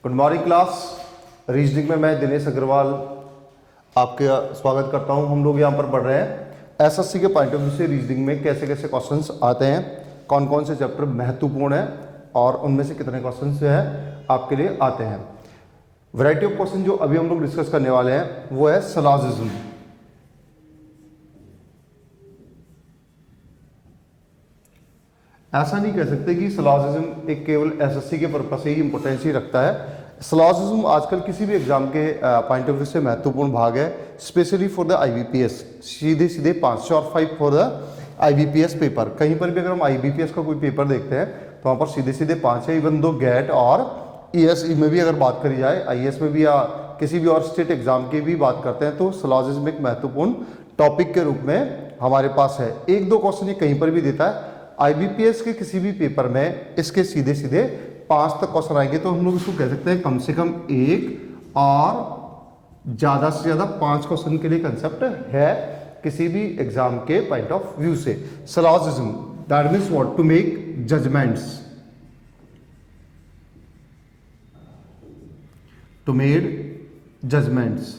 Good morning class. Reasoning में मैं दिनेश अग्रवाल आपके स्वागत करता हूं। हम लोग यहां पर पढ़ रहे हैं एसएससी के पॉइंट ऑफ व्यू से रीजनिंग में कैसे कैसे क्वेश्चंस आते हैं, कौन कौन से चैप्टर महत्वपूर्ण हैं और उनमें से कितने क्वेश्चंस जो है आपके लिए आते हैं। वैरायटी ऑफ क्वेश्चन जो अभी हम लोग डिस्कस करने वाले हैं वो है सिलॉजिज्म। ऐसा नहीं कह सकते कि सिलॉजिज्म एक केवल एसएससी के पर्पस से ही इंपॉर्टेंस ही रखता है। सिलॉजिज्म आजकल किसी भी एग्जाम के पॉइंट ऑफ व्यू से महत्वपूर्ण भाग है, स्पेशली फॉर द आईबीपीएस। सीधे सीधे 5 से और 5 फॉर द आईबीपीएस पेपर। कहीं पर भी अगर हम आईबीपीएस का कोई पेपर देखते हैं तो वहाँ पर सीधे सीधे 5 है। इवन दो गेट और ईएसई में भी अगर बात करी जाए, आईएएस में भी या किसी भी और स्टेट एग्जाम की भी बात करते हैं तो सिलॉजिज्म एक महत्वपूर्ण टॉपिक के रूप में हमारे पास है। एक दो क्वेश्चन ये कहीं पर भी देता है। आईबीपीएस के किसी भी पेपर में इसके सीधे सीधे 5 तक क्वेश्चन आएंगे, तो हम लोग इसको कह सकते हैं कम से कम 1 और ज़्यादा से ज़्यादा 5 क्वेश्चन के लिए कंसेप्ट है किसी भी एग्जाम के पॉइंट ऑफ व्यू से। Syllogism that means what, to make judgements, to made judgements,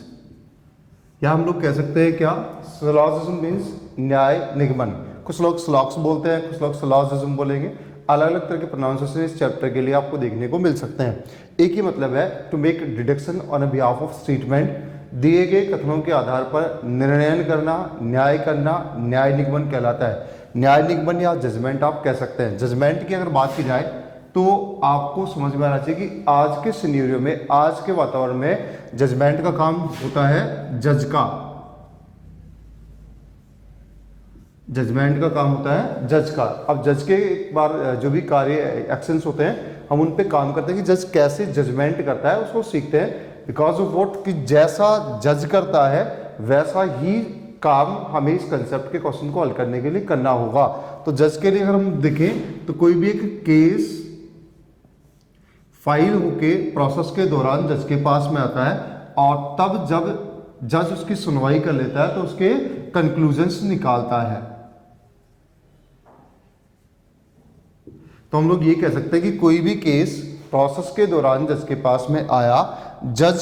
या हम लोग कह सकते हैं क्या, सिलॉजिज्म मीन्स न्याय निगमन। कुछ लोग स्लॉक्स बोलते हैं, कुछ लोग सिलॉजिज्म बोलेंगे। अलग अलग तरह के प्रोनाउंसिएशन इस चैप्टर के लिए आपको देखने को मिल सकते हैं। एक ही मतलब है, to make deduction on behalf of statement, दिए गए कथनों के आधार पर निर्णय करना, न्याय करना, न्याय निगमन कहलाता है। न्याय निगमन या जजमेंट आप कह सकते हैं। जजमेंट की अगर बात की जाए तो आपको समझ में आना चाहिए कि आज के सिनेरियो में, आज के वातावरण में जजमेंट का काम होता है जज का। जजमेंट का काम होता है जज का। अब जज के एक बार जो भी कार्य एक्शंस होते हैं हम उन पे काम करते हैं कि जज कैसे जजमेंट करता है, उसको सीखते हैं। बिकॉज ऑफ वॉट, कि जैसा जज करता है वैसा ही काम हमें इस कंसेप्ट के क्वेश्चन को हल करने के लिए करना होगा। तो जज के लिए अगर हम देखें तो कोई भी एक केस फाइल होके प्रोसेस के दौरान जज के पास में आता है और तब जब जज उसकी सुनवाई कर लेता है तो उसके कंक्लूजन्स निकालता है। तो हम लोग ये कह सकते हैं कि कोई भी केस प्रोसेस के दौरान जज के पास में आया, जज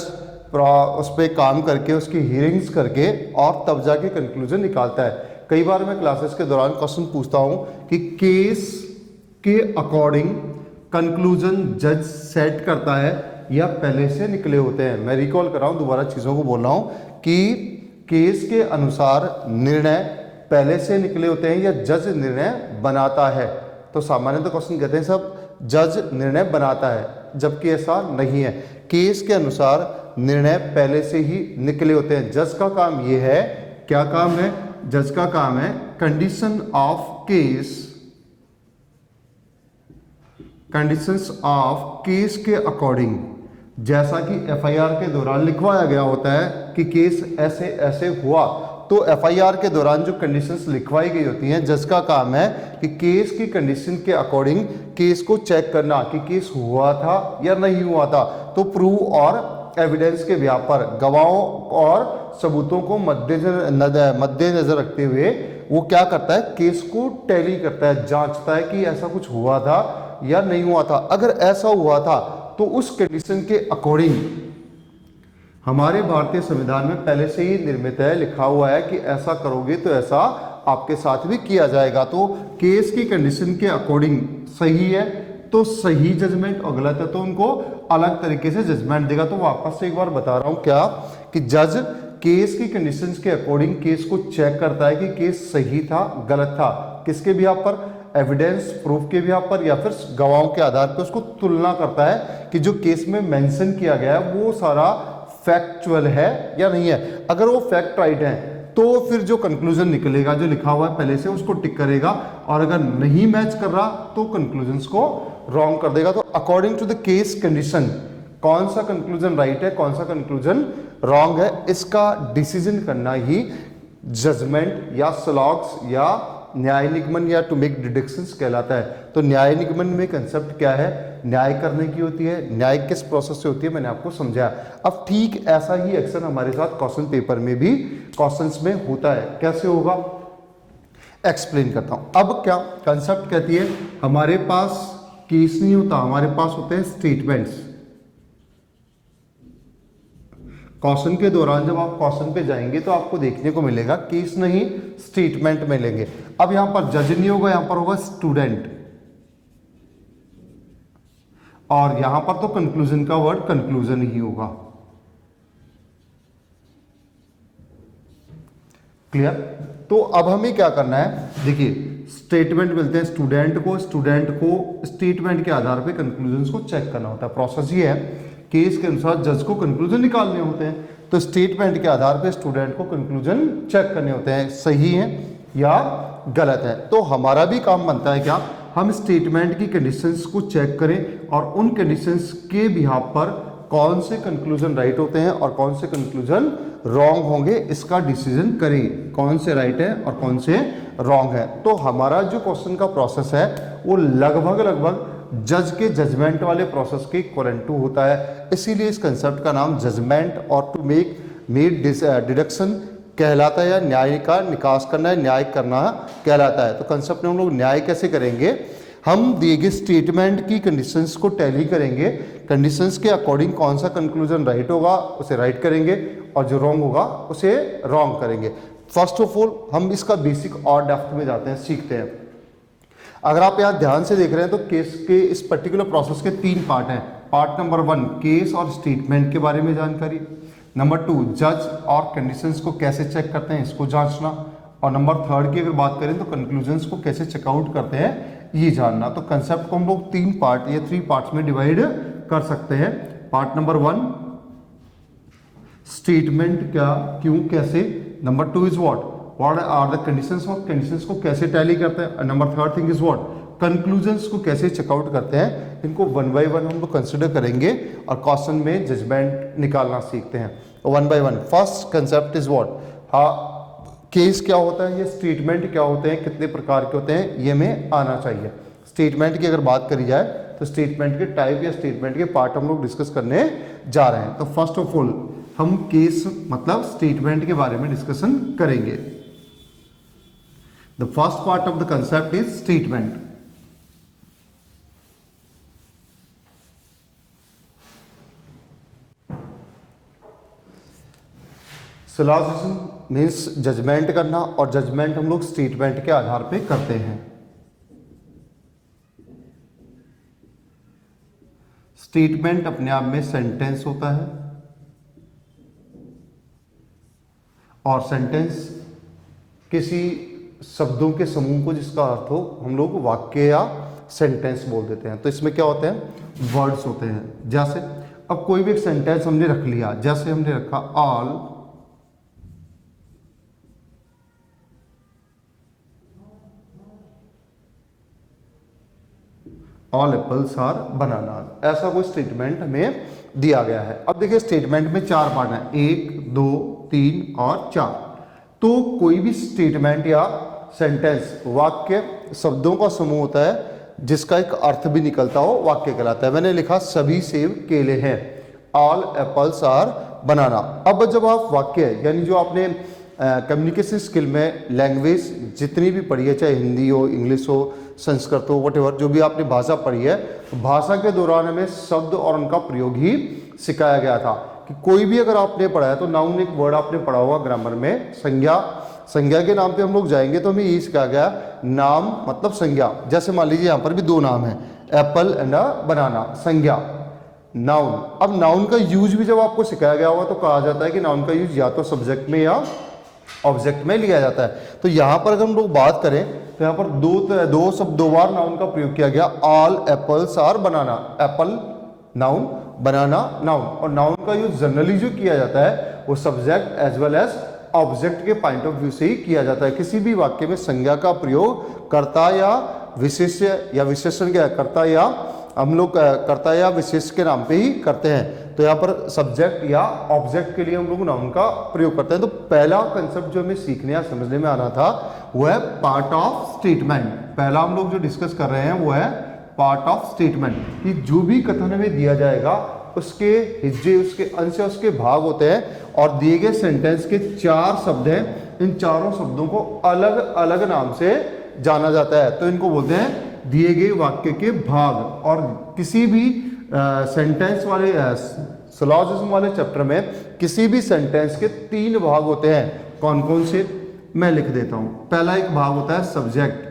उस पर काम करके, उसकी हियरिंग्स करके और तब जाके कंक्लूजन निकालता है। कई बार मैं क्लासेस के दौरान क्वेश्चन पूछता हूं कि केस के अकॉर्डिंग कंक्लूजन जज सेट करता है या पहले से निकले होते हैं। मैं रिकॉल कर रहा हूं, दोबारा चीज़ों को बोल रहा हूं कि केस के अनुसार निर्णय पहले से निकले होते हैं या जज निर्णय बनाता है। तो सामान्यतः क्वेश्चन कहते हैं सब जज निर्णय बनाता है, जबकि ऐसा नहीं है। केस के अनुसार निर्णय पहले से ही निकले होते हैं। जज का काम ये है, क्या काम है, जज का काम है condition of case, conditions of case के अकॉर्डिंग, जैसा कि एफआईआर के दौरान लिखवाया गया होता है कि केस ऐसे ऐसे हुआ, तो एफआईआर के दौरान जो कंडीशंस लिखवाई गई होती हैं, जज का काम है कि केस की कंडीशन के अकॉर्डिंग केस को चेक करना कि केस हुआ था या नहीं हुआ था। तो प्रूव और एविडेंस के व्याप पर, गवाहों और सबूतों को मद्देनजर रखते हुए वो क्या करता है, केस को टैली करता है, जांचता है कि ऐसा कुछ हुआ था या नहीं हुआ था। अगर ऐसा हुआ था तो उस कंडीशन के अकॉर्डिंग, हमारे भारतीय संविधान में पहले से ही निर्मित है, लिखा हुआ है कि ऐसा करोगे तो ऐसा आपके साथ भी किया जाएगा। तो केस की कंडीशन के अकॉर्डिंग सही है तो सही जजमेंट, और गलत है तो उनको अलग तरीके से जजमेंट देगा। तो वापस से एक बार बता रहा हूं क्या, कि जज केस की कंडीशंस के अकॉर्डिंग केस को चेक करता है कि केस सही था गलत था, किसके बिहाफ पर, एविडेंस प्रूफ के बिहाफ पर, या फिर गवाहों के आधार पर उसको तुलना करता है कि जो केस में मेंशन किया गया है वो सारा फैक्चुअल है या नहीं है। अगर वो फैक्ट राइट है तो फिर जो कंक्लूजन निकलेगा, जो लिखा हुआ है पहले से, उसको टिक करेगा, और अगर नहीं मैच कर रहा तो कंक्लूजन्स को रॉन्ग कर देगा। तो according to the case condition कौन सा कंक्लूजन राइट है, कौन सा कंक्लूजन रॉन्ग है, इसका डिसीजन करना ही जजमेंट या स्लॉग्स या न्याय निगमन या टू मेक डिडक्शंस कहलाता है। तो न्याय निगमन में कंसेप्ट क्या है, न्याय करने की होती है। न्याय किस प्रोसेस से होती है मैंने आपको समझाया। अब ठीक ऐसा ही एक्शन हमारे साथ क्वेश्चन पेपर में भी क्वेश्चंस में होता है। कैसे होगा, एक्सप्लेन करता हूं। अब क्या कंसेप्ट कहती है, हमारे पास केस नहीं होता, हमारे पास होते हैं स्टेटमेंट्स। क्वेश्चन के दौरान जब आप क्वेश्चन पे जाएंगे तो आपको देखने को मिलेगा केस नहीं स्टेटमेंट मिलेंगे। अब यहां पर जज नहीं होगा, यहां पर होगा स्टूडेंट, और यहां पर तो कंक्लूजन का वर्ड कंक्लूजन ही होगा। क्लियर? तो अब हमें क्या करना है, देखिए स्टेटमेंट मिलते हैं स्टूडेंट को, स्टूडेंट को स्टेटमेंट के आधार पे कंक्लूजन को चेक करना होता है। प्रोसेस ये है, केस के अनुसार जज को कंक्लूजन निकालने होते हैं, तो स्टेटमेंट के आधार पे स्टूडेंट को कंक्लूजन चेक करने होते हैं, सही है या गलत है। तो हमारा भी काम बनता है क्या, हम स्टेटमेंट की कंडीशंस को चेक करें और उन कंडीशंस के बिहाफ पर कौन से कंक्लूजन राइट होते हैं और कौन से कंक्लूजन रॉन्ग होंगे, इसका डिसीजन करें कौन से राइट है और कौन से रॉन्ग है। तो हमारा जो क्वेश्चन का प्रोसेस है वो लगभग जज के जजमेंट वाले प्रोसेस के इक्वलेंट टू होता है, इसीलिए इस कंसेप्ट का नाम जजमेंट और टू मेड डिडक्शन कहलाता है, या न्याय का निकास करना है, न्याय करना कहलाता है। तो कंसेप्ट में हम लोग न्याय कैसे करेंगे, हम दिए गए स्टेटमेंट की कंडीशंस को टैली करेंगे, कंडीशंस के अकॉर्डिंग कौन सा कंक्लूजन राइट होगा उसे राइट करेंगे और जो रॉन्ग होगा उसे रॉन्ग करेंगे। फर्स्ट ऑफ ऑल हम इसका बेसिक और डेप्थ में जाते हैं, सीखते हैं। अगर आप यहाँ ध्यान से देख रहे हैं तो केस के इस पर्टिकुलर प्रोसेस के 3 पार्ट हैं। पार्ट नंबर 1 केस और स्टेटमेंट के बारे में जानकारी, नंबर 2 जज और कंडीशंस को कैसे चेक करते हैं इसको जांचना, और नंबर 3 की अगर बात करें तो कंक्लूजन्स को कैसे चेकआउट करते हैं ये जानना। तो कंसेप्ट को हम लोग 3 पार्ट या 3 पार्ट्स में डिवाइड कर सकते हैं। पार्ट नंबर 1 स्टेटमेंट क्या, क्यों, कैसे। Number 2 is what are the conditions, और कंडीशंस को कैसे टैली करते हैं। Number 3 thing is what conclusions को कैसे चेकआउट करते हैं। इनको 1 बाय 1 हम लोग कंसिडर करेंगे और क्वेश्चन में जजमेंट निकालना सीखते हैं 1 by 1। First concept is what, case क्या होता है, ये स्टेटमेंट क्या होते हैं, कितने प्रकार के होते हैं, ये हमें आना चाहिए। स्टेटमेंट की अगर बात करी जाए तो स्टेटमेंट के टाइप या स्टेटमेंट के पार्ट हम लोग डिस्कस करने जा रहे हैं। तो फर्स्ट ऑफ ऑल हम केस मतलब स्टेटमेंट के बारे में डिस्कशन करेंगे। The first part of the concept is statement. Syllogism means judgement करना, और जजमेंट हम लोग स्टेटमेंट के आधार पे करते हैं। स्टेटमेंट अपने आप में सेंटेंस होता है, और सेंटेंस किसी शब्दों के समूह को जिसका अर्थ हो हम लोग वाक्य या सेंटेंस बोल देते हैं। तो इसमें क्या होते हैं, वर्ड्स होते हैं। जैसे अब कोई भी एक सेंटेंस हमने रख लिया, जैसे हमने रखा ऑल एप्पल्स आर बनाना, ऐसा कोई स्टेटमेंट हमें दिया गया है। अब देखिए स्टेटमेंट में 4 पार्ट हैं, 1 2 3 और 4। तो कोई भी स्टेटमेंट या सेंटेंस वाक्य शब्दों का समूह होता है जिसका एक अर्थ भी निकलता हो, वाक्य कहलाता है। मैंने लिखा सभी सेब केले हैं, ऑल एप्पल्स आर बनाना। अब जब आप वाक्य यानी जो आपने कम्युनिकेशन स्किल में लैंग्वेज जितनी भी पढ़ी है, चाहे हिंदी हो, इंग्लिश हो, संस्कृत हो, वटेवर जो भी आपने भाषा पढ़ी है, तो भाषा के दौरान हमें शब्द और उनका प्रयोग ही सिखाया गया था। कि कोई भी अगर आपने पढ़ा है तो नाउन एक वर्ड आपने पढ़ा होगा ग्रामर में, संज्ञा, संज्ञा के नाम पे हम लोग जाएंगे तो हमें यही सिखाया गया, नाम मतलब संज्ञा। जैसे मान लीजिए यहाँ पर भी 2 नाम हैं, एप्पल एंड बनाना, संज्ञा नाउन। अब नाउन का यूज भी जब आपको सिखाया गया होगा तो कहा जाता है कि नाउन का यूज या तो सब्जेक्ट में या ऑब्जेक्ट में लिया जाता है। तो यहाँ पर अगर हम लोग बात करें तो यहाँ पर दो बार नाउन का प्रयोग किया गया, all apples are banana, apple noun, banana noun. और नाउन का यूज जनरली जो किया जाता है वो subject as well as object के पॉइंट ऑफ व्यू से ही किया जाता है। किसी भी वाक्य में संज्ञा का प्रयोग कर्ता या विशेष्य या विशेषण क्या कर्ता या हम लोग कर्ता या विशेष के नाम पे ही करते हैं। तो यहाँ पर सब्जेक्ट या ऑब्जेक्ट के लिए हम लोग नाउन का प्रयोग करते हैं। तो पहला कंसेप्ट जो हमें सीखने या समझने में आना था वो है पार्ट ऑफ स्टेटमेंट। पहला हम लोग जो डिस्कस कर रहे हैं वो है पार्ट ऑफ स्टेटमेंट, कि जो भी कथन हमें दिया जाएगा उसके हिस्से, उसके अंश, उसके भाग होते हैं, और दिए गए सेंटेंस के 4 शब्द हैं। इन चारों शब्दों को अलग अलग नाम से जाना जाता है। तो इनको बोलते हैं दिए गए वाक्य के भाग। और किसी भी सेंटेंस वाले सिलॉजिज्म वाले चैप्टर में किसी भी सेंटेंस के 3 भाग होते हैं। कौन कौन से, मैं लिख देता हूं। पहला एक भाग होता है सब्जेक्ट,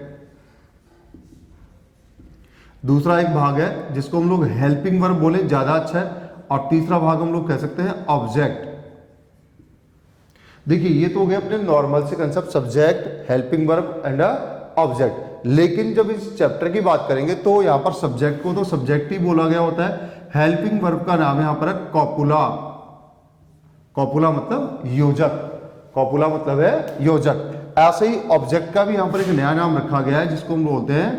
दूसरा एक भाग है जिसको हम लोग हेल्पिंग वर्ब बोले ज्यादा अच्छा है, और तीसरा भाग हम लोग कह सकते हैं ऑब्जेक्ट। देखिए ये तो हो गए अपने नॉर्मल से concept, subject, helping verb and object. लेकिन जब इस चैप्टर की बात करेंगे तो यहां पर सब्जेक्ट को तो सब्जेक्ट ही बोला गया होता है। हेल्पिंग वर्ब का नाम यहां पर है कॉपुला। कॉपुला मतलब योजक, कॉपुला मतलब है योजक। ऐसे ही ऑब्जेक्ट का भी यहां पर एक नया नाम रखा गया है जिसको हम बोलते हैं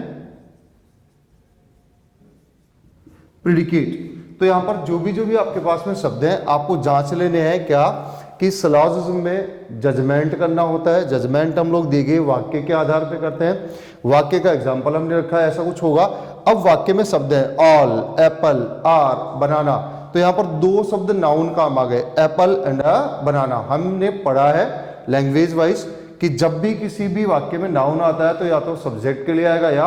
प्रेडिकेट। तो यहां पर जो भी आपके पास में शब्द हैं आपको जांच लेने हैं क्या कि सिलॉजिज्म में जजमेंट करना होता है। जजमेंट हम लोग दिए गए वाक्य के आधार पे करते हैं। वाक्य का एग्जांपल हमने रखा है, ऐसा कुछ होगा। अब वाक्य में शब्द है ऑल, एप्पल, आर, बनाना। तो यहां पर 2 शब्द नाउन काम आ गए, एप्पल एंड बनाना। हमने पढ़ा है लैंग्वेज वाइज कि जब भी किसी भी वाक्य में नाउन आता है तो या तो सब्जेक्ट के लिए आएगा या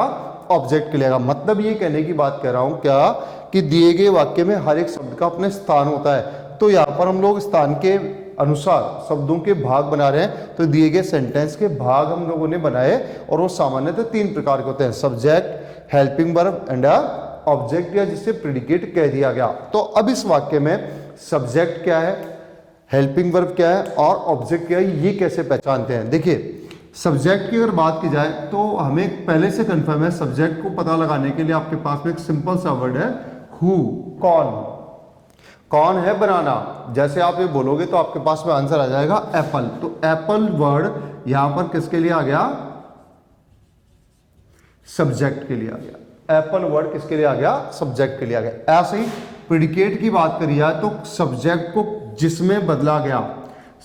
ऑब्जेक्ट के लिए आएगा। मतलब ये कहने की बात कह रहा हूं क्या कि दिए गए वाक्य में हर एक शब्द का अपने स्थान होता है। तो यहां पर हम लोग स्थान के अनुसार शब्दों के भाग बना रहे हैं। तो दिए गए सेंटेंस के भाग हम लोगों ने बनाए और वो सामान्यतः 3 प्रकार के होते हैं, subject, helping verb and object, या जिसे प्रेडिकेट कह दिया गया। तो अब इस वाक्य में सब्जेक्ट क्या है, हेल्पिंग वर्ब क्या है और ऑब्जेक्ट क्या है, ये कैसे पहचानते हैं। देखिए सब्जेक्ट की अगर बात की जाए तो हमें पहले से कंफर्म है, सब्जेक्ट को पता लगाने के लिए आपके पास में एक सिंपल सा वर्ड है हु, कौन। कौन है बनाना, जैसे आप ये बोलोगे तो आपके पास में आंसर आ जाएगा एप्पल। तो एप्पल वर्ड यहां पर किसके लिए आ गया, सब्जेक्ट के लिए आ गया। एप्पल वर्ड किसके लिए आ गया, सब्जेक्ट के लिए आ गया। ऐसे ही प्रेडिकेट की बात करी जाए तो सब्जेक्ट को जिसमें बदला गया,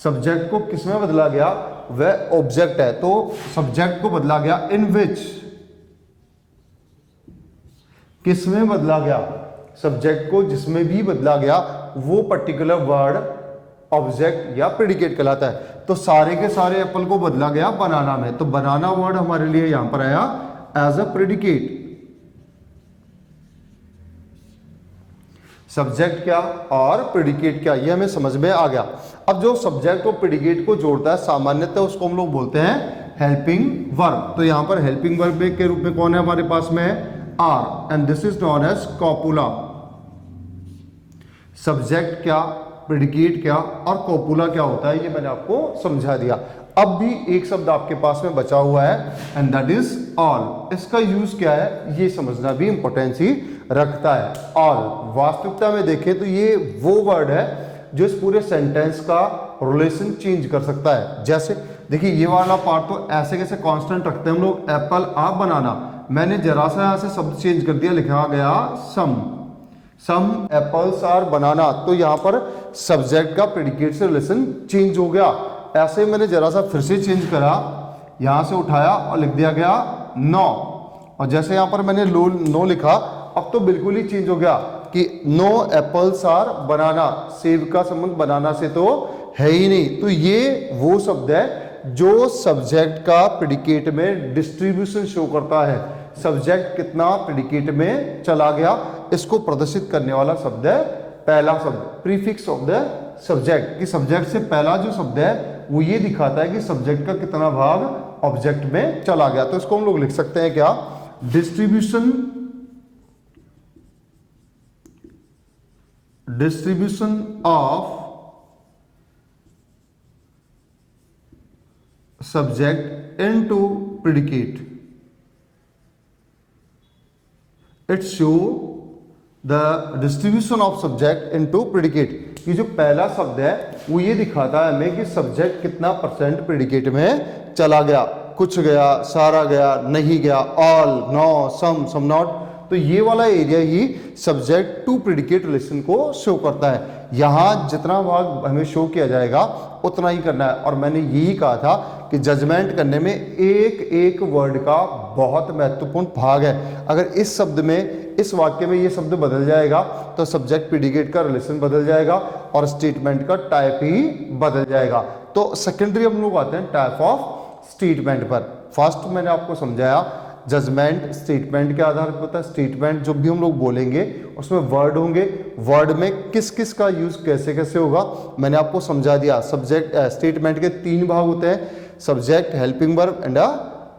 सब्जेक्ट को किसमें बदला गया, वह ऑब्जेक्ट है। तो सब्जेक्ट को बदला गया इन विच, किसमें बदला गया, सब्जेक्ट को जिसमें भी बदला गया वो पर्टिकुलर वर्ड ऑब्जेक्ट या प्रेडिकेट कहलाता है। तो सारे के सारे एप्पल को बदला गया बनाना में, तो बनाना वर्ड हमारे लिए यहां पर आया एज अ प्रेडिकेट। सब्जेक्ट क्या और प्रेडिकेट क्या, ये हमें समझ में आ गया। अब जो सब्जेक्ट और प्रेडिकेट को जोड़ता है सामान्यतः उसको हम लोग बोलते हैं हेल्पिंग वर्ब। तो यहां पर हेल्पिंग वर्ब के रूप में कौन है हमारे पास में, are, and this is known as copula. Subject क्या, प्रेडिकेट क्या और कॉपुला क्या होता है, ये मैंने आपको समझा दिया। अब भी एक शब्द आपके पास में बचा हुआ है एंड दैट इज ऑल। इसका यूज क्या है ये समझना भी इंपॉर्टेंस ही रखता है। ऑल वास्तविकता में देखें तो ये वो वर्ड है जो इस पूरे सेंटेंस का रिलेशन चेंज कर सकता है। जैसे देखिए ये वाला पार्ट तो ऐसे कैसे कांस्टेंट रखते हैं हम लोग, एप्पल आ बनाना। मैंने जरा सा यहां से शब्द चेंज कर दिया, लिखा गया सम एप्पल्स आर बनाना। तो यहां पर सब्जेक्ट का प्रेडिकेट से रिलेशन चेंज हो गया। ऐसे मैंने जरा सा फिर से चेंज करा, यहां से उठाया और लिख दिया गया नो, और जैसे यहां पर मैंने नो लिखा अब तो बिल्कुल ही चेंज हो गया कि नो एप्पल्स आर बनाना। सेब का संबंध बनाना से तो है ही नहीं। तो ये वो शब्द है जो सब्जेक्ट का प्रेडिकेट में डिस्ट्रीब्यूशन शो करता है। सब्जेक्ट कितना प्रेडिकेट में चला गया, इसको प्रदर्शित करने वाला शब्द है पहला शब्द, प्रीफिक्स ऑफ द सब्जेक्ट। कि सब्जेक्ट से पहला जो शब्द है वो ये दिखाता है कि सब्जेक्ट का कितना भाग ऑब्जेक्ट में चला गया। तो इसको हम लोग लिख सकते हैं क्या, distribution of subject into predicate. It show the distribution of subject into predicate. ये जो पहला शब्द है वो ये दिखाता है हमें कि सब्जेक्ट कितना % प्रेडिकेट में चला गया, कुछ गया, सारा गया, नहीं गया, ऑल, नो, सम नॉट। तो ये वाला एरिया ही सब्जेक्ट टू प्रेडिकेट रिलेशन को शो करता है। यहां जितना भाग हमें शो किया जाएगा उतना ही करना है। और मैंने यही कहा था कि जजमेंट करने में एक एक वर्ड का बहुत महत्वपूर्ण भाग है। अगर इस शब्द में, इस वाक्य में ये शब्द बदल जाएगा तो सब्जेक्ट प्रेडिकेट का रिलेशन बदल जाएगा और स्टेटमेंट का टाइप ही बदल जाएगा। तो सेकेंडरी हम लोग आते हैं टाइप ऑफ स्टेटमेंट पर। फर्स्ट मैंने आपको समझाया जजमेंट स्टेटमेंट के आधार पर होता है। स्टेटमेंट जो भी हम लोग बोलेंगे उसमें वर्ड होंगे, वर्ड में किस किस का यूज कैसे कैसे होगा मैंने आपको समझा दिया। सब्जेक्ट स्टेटमेंट के 3 भाग होते हैं, subject, helping verb and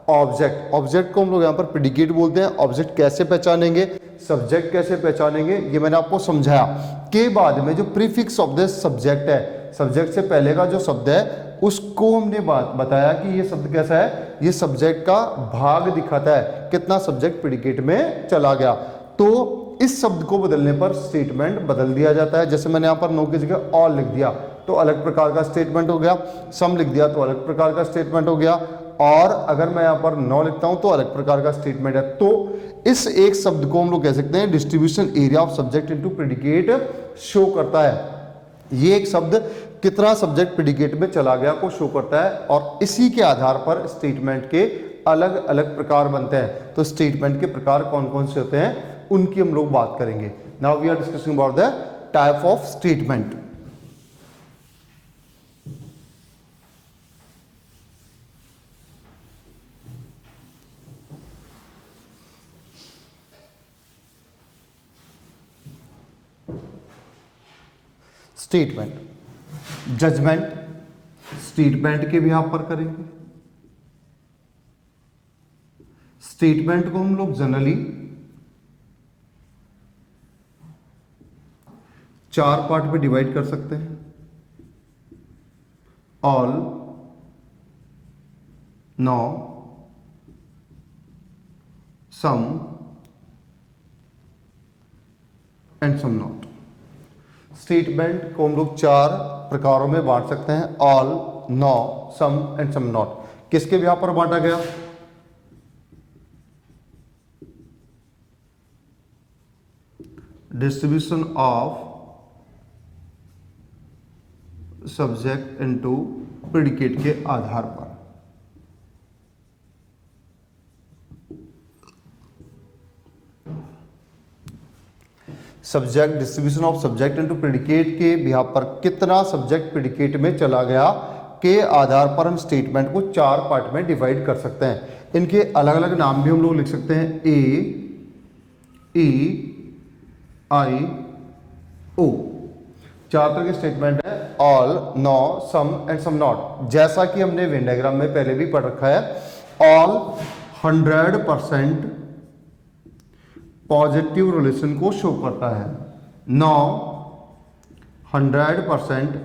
object. Object को हम लोग यहाँ पर प्रेडिकेट बोलते हैं। ऑब्जेक्ट कैसे पहचानेंगे, सब्जेक्ट कैसे पहचानेंगे, ये मैंने आपको समझाया। के बाद में जो प्रीफिक्स ऑफ द सब्जेक्ट है, सब्जेक्ट से पहले का जो शब्द है उसको हमने बताया कि ये शब्द कैसा है, ये सब्जेक्ट का भाग दिखाता है, कितना सब्जेक्ट प्रेडिकेट में चला गया। तो इस शब्द को बदलने पर स्टेटमेंट बदल दिया जाता है। जैसे मैंने यहाँ पर नो की जगह ऑल लिख दिया तो अलग प्रकार का स्टेटमेंट हो गया, सम लिख दिया तो अलग प्रकार का स्टेटमेंट हो गया, और अगर मैं यहाँ पर नो लिखता हूं तो अलग प्रकार का स्टेटमेंट है। तो इस एक शब्द को हम लोग कह सकते हैं distribution area of subject into predicate show करता है। ये एक शब्द कितना सब्जेक्ट प्रेडिकेट में चला गया को शो करता है, और इसी के आधार पर स्टेटमेंट के अलग अलग प्रकार बनते हैं। तो स्टेटमेंट के प्रकार कौन कौन से होते हैं उनकी हम लोग बात करेंगे। Now we are discussing about the type of statement. Statement, judgement statement के भी यहां पर करेंगे। स्टेटमेंट को हम लोग जनरली 4 पार्ट में डिवाइड कर सकते हैं, all, no, some and some not. Statement को हम लोग 4 प्रकारों में बांट सकते हैं, all, no, some and some not. किसके भी यहां पर बांटा गया, distribution of subject into predicate के आधार पर। Subject, distribution of subject into predicate के बिहार पर कितना सब्जेक्ट प्रेडिकेट में चला गया के आधार पर हम स्टेटमेंट को 4 पार्ट में डिवाइड कर सकते हैं। इनके अलग अलग नाम भी हम लोग लिख सकते हैं, ए, ई, आई, ओ। 4 तरह के स्टेटमेंट है, all, no, some and some not. जैसा कि हमने वेन डायग्राम में पहले भी पढ़ रखा है, ऑल 100% पॉजिटिव रिलेशन को शो करता है, नो 100%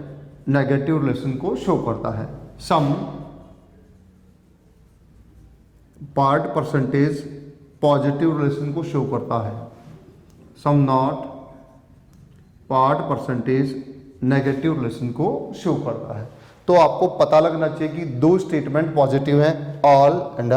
नेगेटिव रिलेशन को शो करता है, some part percentage positive relation को शो करता है, some not part percentage negative relation को शो करता है। तो आपको पता लगना चाहिए कि 2 स्टेटमेंट पॉजिटिव हैं, all and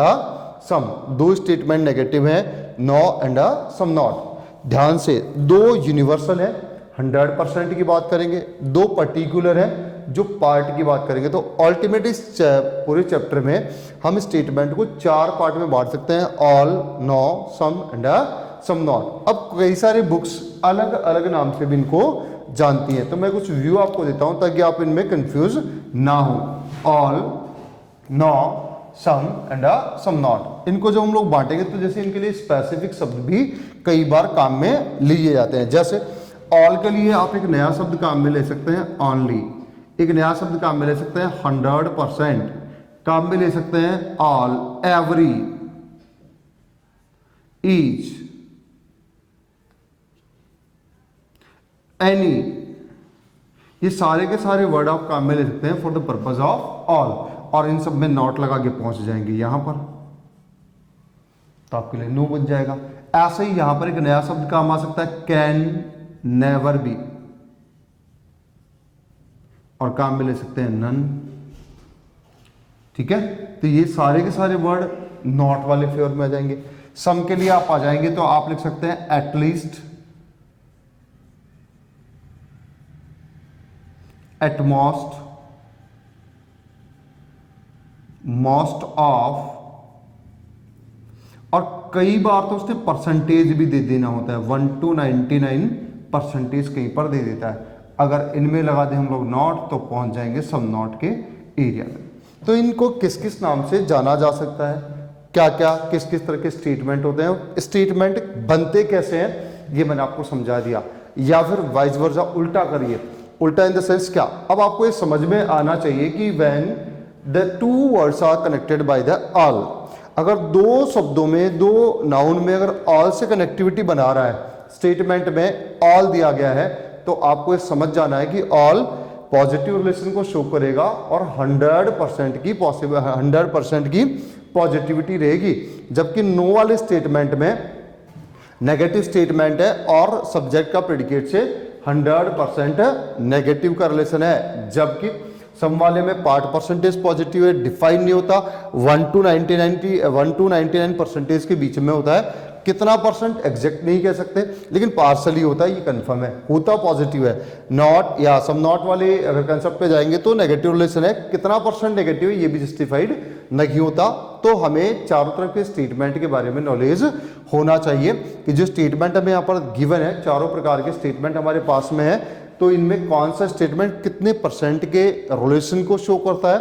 some, 2 statement negative हैं, नो एंड सम नॉट। ध्यान से 2 यूनिवर्सल है, 100% की बात करेंगे, 2 पर्टिकुलर है जो पार्ट की बात करेंगे। तो अल्टीमेटली इस पूरे चैप्टर में हम स्टेटमेंट को 4 पार्ट में बांट सकते हैं, all, no, some and some not. अब कई सारे बुक्स अलग अलग नाम से भी इनको जानती हैं, तो मैं कुछ व्यू आपको देता हूं ताकि आप इनमें कंफ्यूज ना हो। All, no, some and some not, इनको जब हम लोग बांटेंगे तो जैसे इनके लिए स्पेसिफिक शब्द भी कई बार काम में लिए जाते हैं। जैसे ऑल के लिए आप एक नया शब्द काम में ले सकते हैं, ऑनली, एक नया शब्द काम में ले सकते हैं, 100% काम में ले सकते हैं, ऑल, एवरी, ईच, एनी, ये सारे के सारे वर्ड आप काम में ले सकते हैं for the purpose of all, और इन सब में नॉट लगा के पहुंच जाएंगे यहां पर, तो आपके लिए नो बन जाएगा। ऐसे ही यहां पर एक नया शब्द काम आ सकता है, कैन नेवर बी, और काम में ले सकते हैं नन। ठीक है, तो ये सारे के सारे वर्ड नॉट वाले फेवर में आ जाएंगे। सम के लिए आप आ जाएंगे तो आप लिख सकते हैं एटलीस्ट, एटमोस्ट, मोस्ट ऑफ, और कई बार तो उसने परसेंटेज भी दे देना होता है, 1 to 99% कहीं पर दे देता है। अगर इनमें लगा दें हम लोग नॉट तो पहुंच जाएंगे सम नॉट के एरिया में। तो इनको किस किस नाम से जाना जा सकता है, क्या क्या किस किस तरह के स्टेटमेंट होते हैं, स्टेटमेंट बनते कैसे हैं ये मैंने आपको समझा दिया। या फिर वाइस वर्सा उल्टा करिए, उल्टा इन द सेंस क्या, अब आपको ये समझ में आना चाहिए कि when the two words are connected by the all, अगर दो शब्दों में, दो नाउन में अगर ऑल से कनेक्टिविटी बना रहा है, स्टेटमेंट में ऑल दिया गया है, तो आपको ये समझ जाना है कि ऑल पॉजिटिव रिलेशन को शो करेगा और 100% की 100% की पॉजिटिविटी रहेगी। जबकि नो वाले स्टेटमेंट में नेगेटिव स्टेटमेंट है और सब्जेक्ट का प्रेडिकेट से 100% नेगेटिव का रिलेशन है। जबकि सम वाले में पार्ट परसेंटेज पॉजिटिव है, डिफाइन नहीं होता, 1 to 99% के बीच में होता है। कितना परसेंट एग्जैक्ट नहीं कह सकते, लेकिन पार्सली होता है, ये कंफर्म है, होता पॉजिटिव है। नॉट या सम नॉट वाले अगर कंसेप्ट पे जाएंगे तो नेगेटिव रिलेशन है, कितना परसेंट नेगेटिव है ये भी जस्टिफाइड नहीं होता। तो हमें चारों तरफ के स्टेटमेंट के बारे में नॉलेज होना चाहिए कि जो स्टेटमेंट हमें यहाँ पर गिवन है, चारों प्रकार के स्टेटमेंट हमारे पास में है, तो इनमें कौन सा स्टेटमेंट कितने परसेंट के रिलेशन को शो करता है,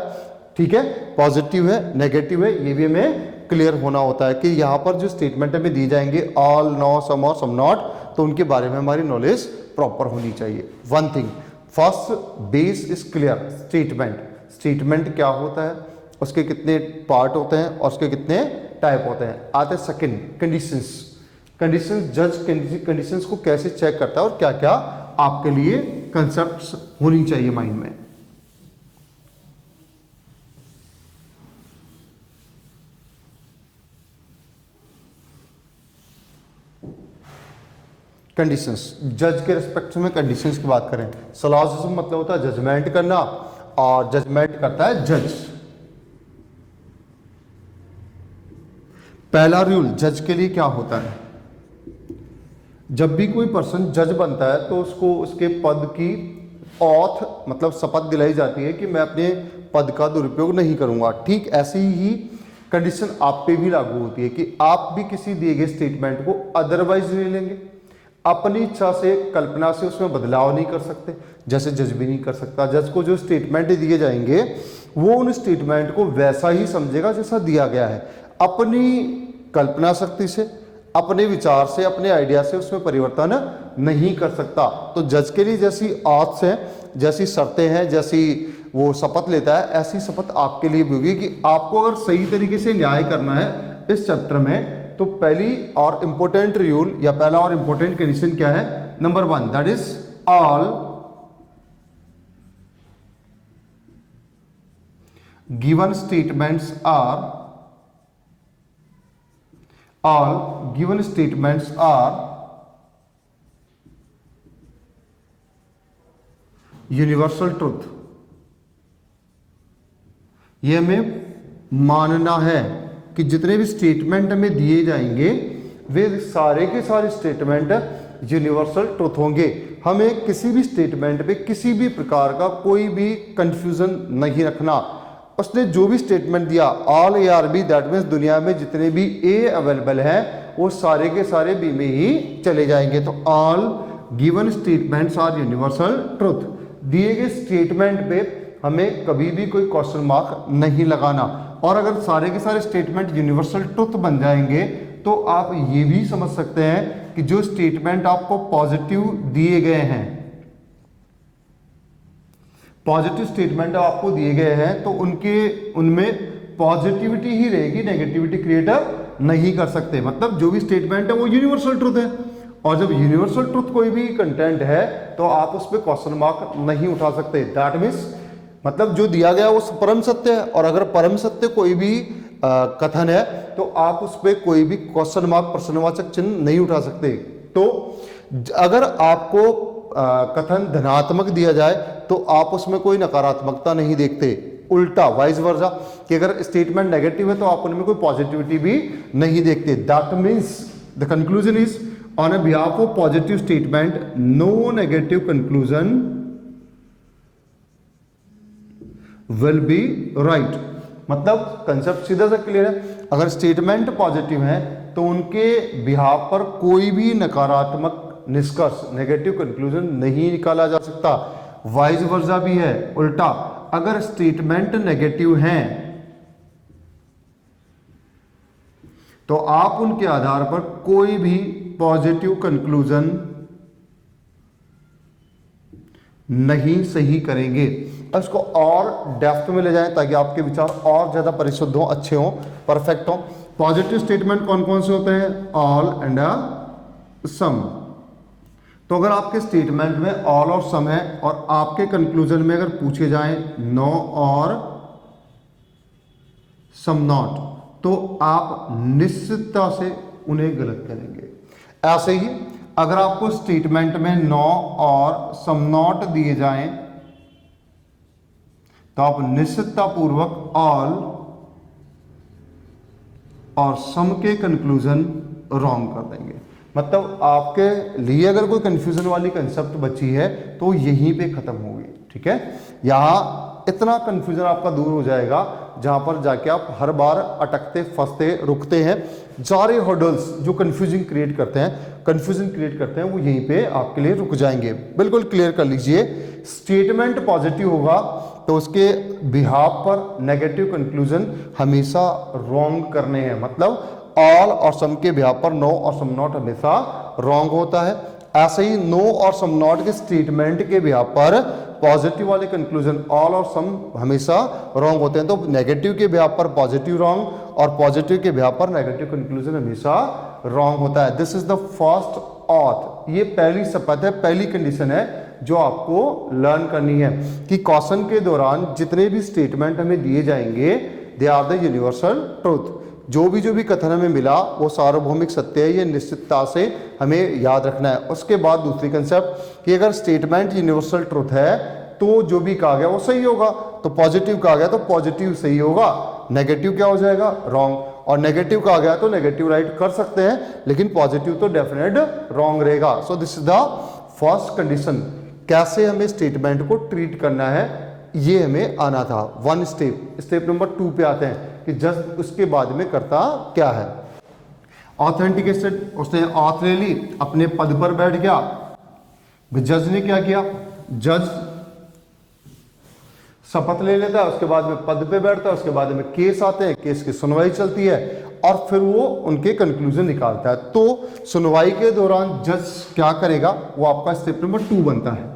ठीक है, पॉजिटिव है, नेगेटिव है, ये भी हमें क्लियर होना होता है कि यहाँ पर जो स्टेटमेंट हमें दी जाएंगे ऑल, नो, सम और सम नॉट, तो उनके बारे में हमारी नॉलेज प्रॉपर होनी चाहिए। One thing, first base is clear, statement क्या होता है, उसके कितने पार्ट होते हैं और उसके कितने टाइप होते हैं। आते हैं सेकंड, कंडीशंस जज कंडीशंस को कैसे चेक करता है और क्या क्या आपके लिए कंसेप्ट्स होनी चाहिए माइंड में। कंडीशंस, जज के रिस्पेक्ट में कंडीशंस की बात करें, सलॉजिज्म मतलब होता है जजमेंट करना, और जजमेंट करता है जज। पहला रूल जज के लिए क्या होता है, जब भी कोई पर्सन जज बनता है तो उसको उसके पद की ऑथ मतलब शपथ दिलाई जाती है कि मैं अपने पद का दुरुपयोग नहीं करूंगा। ठीक ऐसी ही कंडीशन आप पे भी लागू होती है कि आप भी किसी दिए गए स्टेटमेंट को अदरवाइज ले लेंगे, अपनी इच्छा से, कल्पना से उसमें बदलाव नहीं कर सकते, जैसे जज भी नहीं कर सकता। जज को जो स्टेटमेंट दिए जाएंगे वो उन स्टेटमेंट को वैसा ही समझेगा जैसा दिया गया है, अपनी कल्पना शक्ति से, अपने विचार से, अपने आइडिया से उसमें परिवर्तन नहीं कर सकता। तो जज के लिए जैसी ऑथ्स हैं, जैसी शर्तें हैं, जैसी वो शपथ लेता है, ऐसी शपथ आपके लिए भी होगी कि आपको अगर सही तरीके से न्याय करना है इस चैप्टर में, तो पहली और इंपॉर्टेंट रूल या पहला और इंपॉर्टेंट कंडीशन क्या है, number 1, that is all given statements are universal truth. ये हमें मानना है कि जितने भी स्टेटमेंट हमें दिए जाएंगे वे सारे के सारे स्टेटमेंट यूनिवर्सल ट्रुथ होंगे। हमें किसी भी स्टेटमेंट पे किसी भी प्रकार का कोई भी कंफ्यूजन नहीं रखना। उसने जो भी स्टेटमेंट दिया, all A are B, that means दुनिया में जितने भी ए अवेलेबल हैं वो सारे के सारे बी में ही चले जाएंगे। तो all given statements are universal truth. दिए गए स्टेटमेंट पे हमें कभी भी कोई क्वेश्चन मार्क नहीं लगाना, और अगर सारे के सारे स्टेटमेंट यूनिवर्सल ट्रुथ बन जाएंगे तो आप ये भी समझ सकते हैं कि जो स्टेटमेंट आपको पॉजिटिव दिए गए हैं, पॉजिटिव स्टेटमेंट आपको दिए गए हैं, तो उनमें पॉजिटिविटी ही रहेगी, नेगेटिविटी क्रिएट नहीं कर सकते। मतलब जो भी स्टेटमेंट है वो यूनिवर्सल ट्रुथ है, और जब यूनिवर्सल ट्रुथ कोई भी कंटेंट है तो आप उस पर क्वेश्चन मार्क नहीं उठा सकते। दैट मीन्स मतलब जो दिया गया वो परम सत्य है, और अगर परम सत्य कोई भी कथन है तो आप उस पर कोई भी क्वेश्चन मार्क, प्रश्नवाचक चिन्ह नहीं उठा सकते। तो अगर आपको कथन धनात्मक दिया जाए तो आप उसमें कोई नकारात्मकता नहीं देखते, उल्टा वाइस वर्सा कि अगर स्टेटमेंट नेगेटिव है तो आप उनमें कोई पॉजिटिविटी भी नहीं देखते। That means the conclusion is on a behalf of positive statement no negative conclusion will be right. मतलब कंसेप्ट सीधा सा क्लियर है, अगर स्टेटमेंट पॉजिटिव है तो उनके बिहाफ पर कोई भी नकारात्मक निष्कर्ष, नेगेटिव कंक्लूजन नहीं निकाला जा सकता। वाइस वर्सा भी है, उल्टा अगर स्टेटमेंट नेगेटिव हैं तो आप उनके आधार पर कोई भी पॉजिटिव कंक्लूजन नहीं सही करेंगे। इसको और डेप्थ में ले जाएं ताकि आपके विचार और ज्यादा परिशुद्ध हो, अच्छे हो, परफेक्ट हो। पॉजिटिव स्टेटमेंट कौन कौन से होते हैं? All and some. तो अगर आपके स्टेटमेंट में ऑल और सम है और आपके कंक्लूजन में अगर पूछे जाएं नो और सम नॉट, तो आप निश्चितता से उन्हें गलत करेंगे। ऐसे ही अगर आपको स्टेटमेंट में नो और सम नॉट दिए जाएं तो आप निश्चितता पूर्वक ऑल और सम के कंक्लूजन रॉन्ग कर देंगे। मतलब आपके लिए अगर कोई कंफ्यूजन वाली कंसेप्ट बची है तो यहीं पे खत्म होगी, ठीक है। यहां इतना कंफ्यूजन आपका दूर हो जाएगा जहां पर जाके आप हर बार अटकते, फंसते, रुकते हैं। सारे हर्डल्स जो कंफ्यूजन क्रिएट करते हैं वो यहीं पे आपके लिए रुक जाएंगे। बिल्कुल क्लियर कर लीजिए, स्टेटमेंट पॉजिटिव होगा तो उसके बिहाफ पर नेगेटिव कंक्लूजन हमेशा रॉन्ग करने हैं। मतलब ऑल और सम के बिहाफ पर नो और सम नॉट हमेशा रॉन्ग होता है। ऐसे ही नो और सम नॉट के स्टेटमेंट के बिहाफ पर पॉजिटिव वाले कंक्लूजन ऑल और सम हमेशा रॉन्ग होते हैं। तो नेगेटिव के बिहाफ पर पॉजिटिव रॉन्ग और पॉजिटिव के बिहाफ पर नेगेटिव कंक्लूजन हमेशा रॉन्ग होता है। This is the first auth. ये पहली शपथ है, पहली कंडीशन है जो आपको लर्न करनी है कि क्वेश्चन के दौरान जितने भी स्टेटमेंट हमें दिए जाएंगे they are the universal truth. जो भी कथन हमें मिला वो सार्वभौमिक सत्य है, ये निश्चितता से हमें याद रखना है। उसके बाद दूसरी कंसेप्ट कि अगर स्टेटमेंट यूनिवर्सल ट्रूथ है तो जो भी कहा गया वो सही होगा। तो पॉजिटिव कहा गया तो पॉजिटिव सही होगा, नेगेटिव क्या हो जाएगा? रॉन्ग। और नेगेटिव कहा गया तो नेगेटिव राइट कर सकते हैं लेकिन पॉजिटिव तो डेफिनेट रॉन्ग रहेगा। So this is the first condition. कैसे हमें स्टेटमेंट को ट्रीट करना है ये हमें आना था। वन स्टेप, स्टेप नंबर 2 पे आते हैं कि जज उसके बाद में करता क्या है। ऑथेंटिकेशन, उसने ऑथ ले ली, अपने पद पर बैठ गया। जज ने क्या किया? जज शपथ ले लेता है, उसके बाद में पद पे बैठता है, उसके बाद में केस आते हैं, केस की सुनवाई चलती है और फिर वो उनके कंक्लूजन निकालता है। तो सुनवाई के दौरान जज क्या करेगा वो आपका स्टेप नंबर 2 बनता है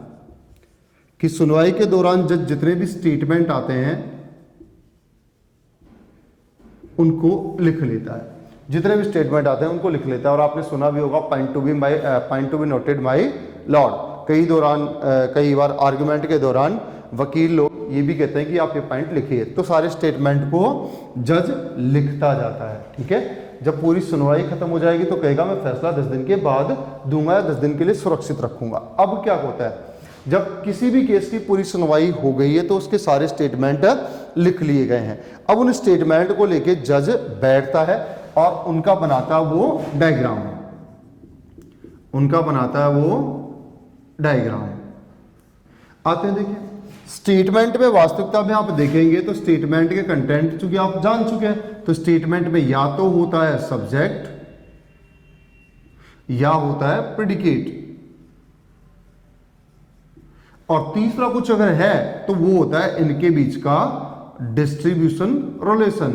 कि सुनवाई के दौरान जज जितने भी स्टेटमेंट आते हैं उनको लिख लेता है। जितने भी स्टेटमेंट आते हैं उनको लिख लेता है। और आपने सुना भी होगा point to be noted my Lord. कई बार आर्गुमेंट के दौरान वकील लोग ये भी कहते हैं कि आप ये पॉइंट लिखिए। तो सारे स्टेटमेंट को जज लिखता जाता है, ठीक है। जब पूरी सुनवाई खत्म हो जाएगी तो कहेगा मैं फैसला 10 दिन के बाद दूंगा या 10 दिन के लिए सुरक्षित रखूंगा। अब क्या होता है, जब किसी भी केस की पूरी सुनवाई हो गई है तो उसके सारे स्टेटमेंट लिख लिए गए हैं। अब उन स्टेटमेंट को लेके जज बैठता है और उनका बनाता है वो डायग्राम। आते हैं देखिए स्टेटमेंट में। वास्तविकता में आप देखेंगे तो स्टेटमेंट के कंटेंट चूंकि आप जान चुके हैं तो स्टेटमेंट में या तो होता है सब्जेक्ट या होता है प्रेडिकेट और तीसरा कुछ अगर है तो वो होता है इनके बीच का डिस्ट्रीब्यूशन रिलेशन।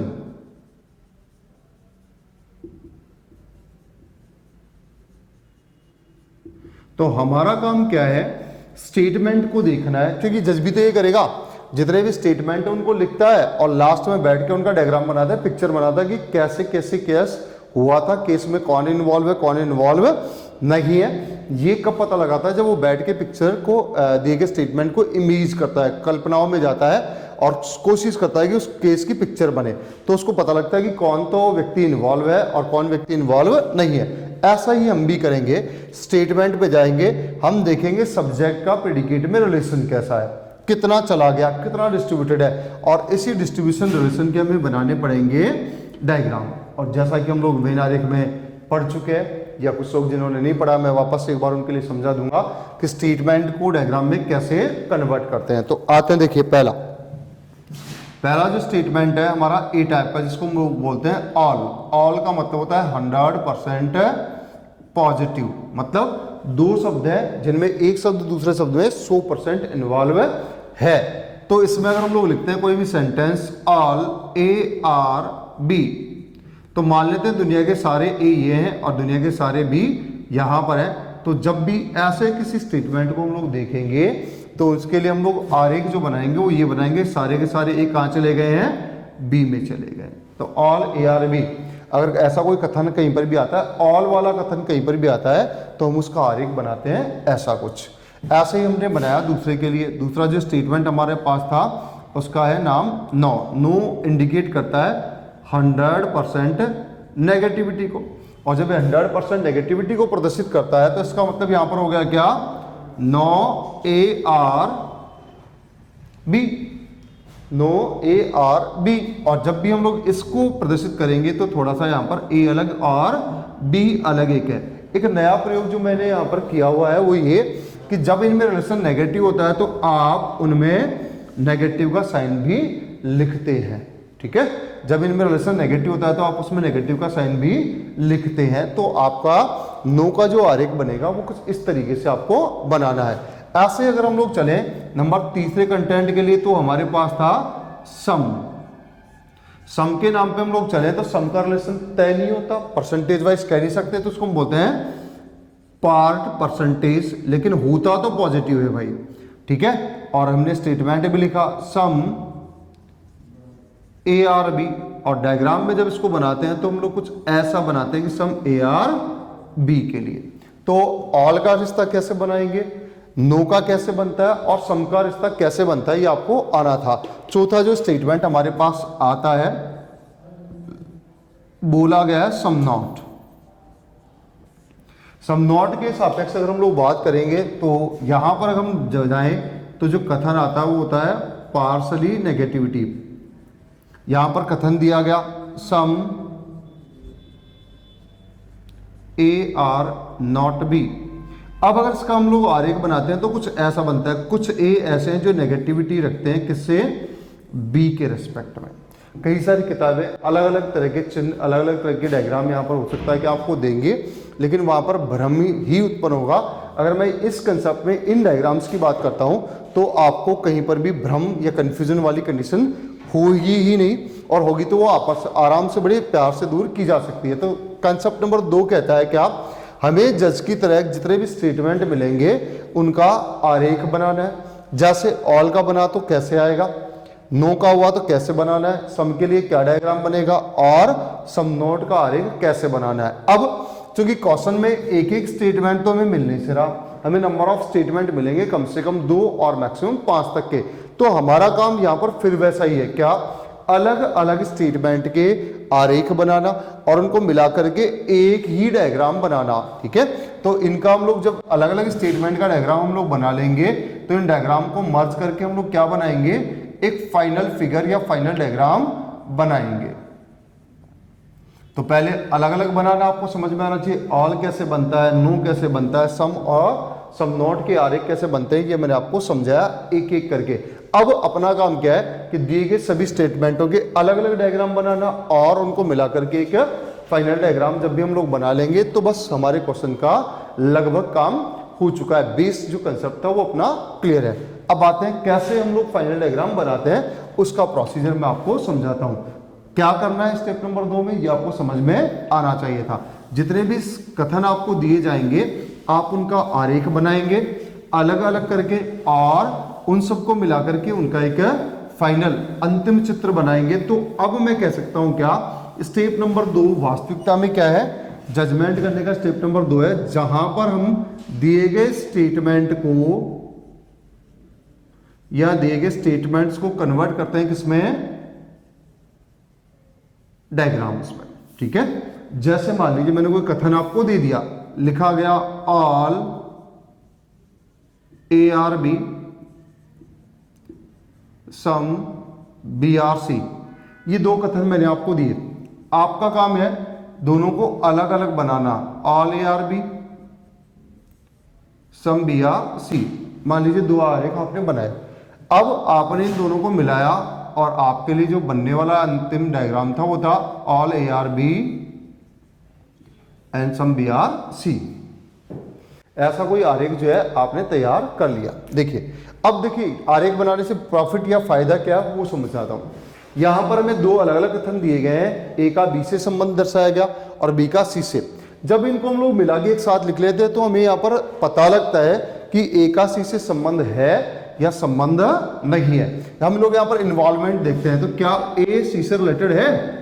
तो हमारा काम क्या है, स्टेटमेंट को देखना है, क्योंकि जज भी तो ये करेगा, जितने भी स्टेटमेंट है उनको लिखता है और लास्ट में बैठ के उनका डायग्राम बनाता है, पिक्चर बनाता है कि कैसे कैसे केस हुआ था, केस में कौन इन्वॉल्व है कौन इन्वॉल्व नहीं है। ये कब पता लगाता है, जब वो बैठ के पिक्चर को दिए गए स्टेटमेंट को इमेज करता है, कल्पनाओं में जाता है और कोशिश करता है कि उस केस की पिक्चर बने, तो उसको पता लगता है कि कौन तो व्यक्ति इन्वॉल्व है और कौन व्यक्ति इन्वॉल्व नहीं है। ऐसा ही हम भी करेंगे, स्टेटमेंट पे जाएंगे, हम देखेंगे सब्जेक्ट का प्रेडिकेट में रिलेशन कैसा है, कितना चला गया, कितना डिस्ट्रीब्यूटेड है, और इसी डिस्ट्रीब्यूशन रिलेशन के हमें बनाने पड़ेंगे डायग्राम। और जैसा कि हम लोग वेन आरेख में पढ़ चुके हैं या कुछ लोग जिन्होंने नहीं पढ़ा, मैं वापस से एक बार उनके लिए समझा दूंगा कि स्टेटमेंट को डायग्राम में कैसे कन्वर्ट करते हैं। तो आते हैं, देखिए पहला जो स्टेटमेंट है हमारा ए टाइप का, जिसको हम लोग बोलते हैं ऑल। ऑल का मतलब होता है 100% पॉजिटिव, मतलब दो शब्द है जिनमें एक शब्द दूसरे शब्द में 100% इन्वॉल्व है। तो इसमें अगर हम लोग लिखते हैं कोई भी सेंटेंस ऑल ARB, तो मान लेते हैं दुनिया के सारे ए ये हैं और दुनिया के सारे बी यहाँ पर है। तो जब भी ऐसे किसी स्टेटमेंट को हम लोग देखेंगे तो उसके लिए हम लोग आरेख जो बनाएंगे वो ये बनाएंगे, सारे के सारे ए कहाँ चले गए हैं, बी में चले गए। तो ऑल ए आर बी, अगर ऐसा कोई कथन कहीं पर भी आता है, ऑल वाला कथन कहीं पर भी आता है, तो हम उसका आरेख बनाते हैं ऐसा कुछ। ऐसे ही हमने बनाया दूसरे के लिए। दूसरा जो स्टेटमेंट हमारे पास था उसका है नाम नो। नो इंडिकेट करता है 100% नेगेटिविटी को, और जब 100% नेगेटिविटी को प्रदर्शित करता है तो इसका मतलब यहां पर हो गया क्या, no A are B, no A are B. और जब भी हम लोग इसको प्रदर्शित करेंगे तो थोड़ा सा यहां पर ए अलग और बी अलग एक है। एक नया प्रयोग जो मैंने यहां पर किया हुआ है वो ये कि जब इनमें रिलेशन नेगेटिव होता है तो आप उनमें नेगेटिव का साइन भी लिखते हैं, ठीक है। जब इनमें रिलेशन नेगेटिव होता है तो आप उसमें नेगेटिव का साइन भी लिखते हैं। तो आपका नो का जो आरेख बनेगा वो कुछ इस तरीके से आपको बनाना है। ऐसे अगर हम लोग चलें नंबर तीसरे कंटेंट के लिए, तो हमारे पास था सम। सम के नाम पे हम लोग चले तो सम का रिलेशन तय नहीं होता, परसेंटेज वाइज कह नहीं सकते, तो उसको हम बोलते हैं पार्ट परसेंटेज, लेकिन होता तो पॉजिटिव है भाई, ठीक है। और हमने स्टेटमेंट भी लिखा सम ए आर बी, और डायग्राम में जब इसको बनाते हैं तो हम लोग कुछ ऐसा बनाते हैं कि सम ए आर बी के लिए। तो ऑल का रिश्ता कैसे बनाएंगे, नो का कैसे बनता है और सम का रिश्ता कैसे बनता है, ये आपको आना था। चौथा जो स्टेटमेंट हमारे पास आता है बोला गया है सम नॉट। सम नॉट के सापेक्ष अगर हम लोग बात करेंगे तो यहां पर अगर हम जाएं तो जो कथन आता है वो होता है पार्शली नेगेटिविटी। यहां पर कथन दिया गया सम ए आर नॉट बी। अब अगर इसका हम लोग आरेख बनाते हैं तो कुछ ऐसा बनता है, कुछ ए ऐसे हैं जो नेगेटिविटी रखते हैं किससे, बी के रिस्पेक्ट में। कई सारी किताबें अलग अलग तरह के चिन्ह, अलग अलग तरह के डायग्राम यहाँ पर हो सकता है कि आपको देंगे, लेकिन वहाँ पर भ्रम ही उत्पन्न होगा। अगर मैं इस कंसेप्ट में इन डायग्राम्स की बात करता हूँ तो आपको कहीं पर भी भ्रम या कन्फ्यूजन वाली कंडीशन होगी ही नहीं, और होगी तो वो आपस आराम से बड़े प्यार से दूर की जा सकती है। तो कंसेप्ट नंबर 2 कहता है क्या, हमें जज की तरह जितने भी स्टेटमेंट मिलेंगे उनका आरेख बनाना है। जैसे ऑल का बना तो कैसे आएगा, नो का हुआ तो कैसे बनाना है, सम के लिए क्या डायग्राम बनेगा, और सम नोट का आरेख कैसे बनाना है। अब चूंकि क्वेश्चन में एक एक स्टेटमेंट तो हमें मिल नहीं से रहा, हमें नंबर ऑफ स्टेटमेंट मिलेंगे कम से कम 2 और मैक्सिमम 5 तक के। तो हमारा काम यहाँ पर फिर वैसा ही है, क्या, अलग अलग स्टेटमेंट के आरेख बनाना और उनको मिलाकर के एक ही डायग्राम बनाना, ठीक है। तो इनका हम लोग जब अलग अलग स्टेटमेंट का डायग्राम हम लोग बना लेंगे तो इन डायग्राम को मर्ज करके हम लोग क्या बनाएंगे, एक फाइनल फिगर या फाइनल डायग्राम बनाएंगे। तो पहले अलग अलग बनाना आपको समझ में आना चाहिए, ऑल कैसे बनता है, नो कैसे बनता है, सम और सम नोट के आरेख कैसे बनते हैं, ये मैंने आपको समझाया एक एक करके। अब अपना काम क्या है कि दिए गए सभी स्टेटमेंटों के अलग अलग डायग्राम बनाना और उनको मिला करके एक फाइनल डायग्राम जब भी हम लोग बना लेंगे तो बस हमारे क्वेश्चन का लगभग काम हो चुका है। बेस जो कंसेप्ट था वो अपना क्लियर है। अब आते हैं कैसे हम लोग फाइनल डायग्राम बनाते हैं, उसका प्रोसीजर मैं आपको समझाता हूं। क्या करना है स्टेप नंबर 2 में, ये आपको समझ में आना चाहिए था। जितने भी कथन आपको दिए जाएंगे आप उनका आरेख बनाएंगे अलग अलग करके और उन सबको मिलाकर के उनका एक फाइनल अंतिम चित्र बनाएंगे। तो अब मैं कह सकता हूं क्या, स्टेप नंबर 2 वास्तविकता में क्या है, जजमेंट करने का स्टेप नंबर 2 है, जहां पर हम दिए गए स्टेटमेंट को या दिए गए स्टेटमेंट्स को कन्वर्ट करते हैं किसमें, डायग्राम्स में, ठीक है। जैसे मान लीजिए मैंने कोई कथन आपको दे दिया, लिखा गया all A are B some B are C, ये 2 कथन मैंने आपको दिए। आपका काम है दोनों को अलग अलग बनाना, all A are B some B are C. मान लीजिए 2 आरेख आपने बनाए, अब आपने इन दोनों को मिलाया और आपके लिए जो बनने वाला अंतिम डायग्राम था वो था all A are B and some B are C. ऐसा कोई आरेख जो है आपने तैयार कर लिया। देखिए अब देखिए आरेख बनाने से प्रॉफिट या फायदा क्या है वो समझाता हूं। यहां पर हमें दो अलग अलग कथन दिए गए हैं, ए का बी से संबंध दर्शाया गया और बी का सी से। जब इनको हम लोग मिला के एक साथ लिख लेते हैं तो हमें यहाँ पर पता लगता है कि ए का सी से संबंध है या संबंध नहीं है। हम लोग यहाँ पर इन्वॉल्वमेंट देखते हैं, तो क्या ए सी से रिलेटेड है,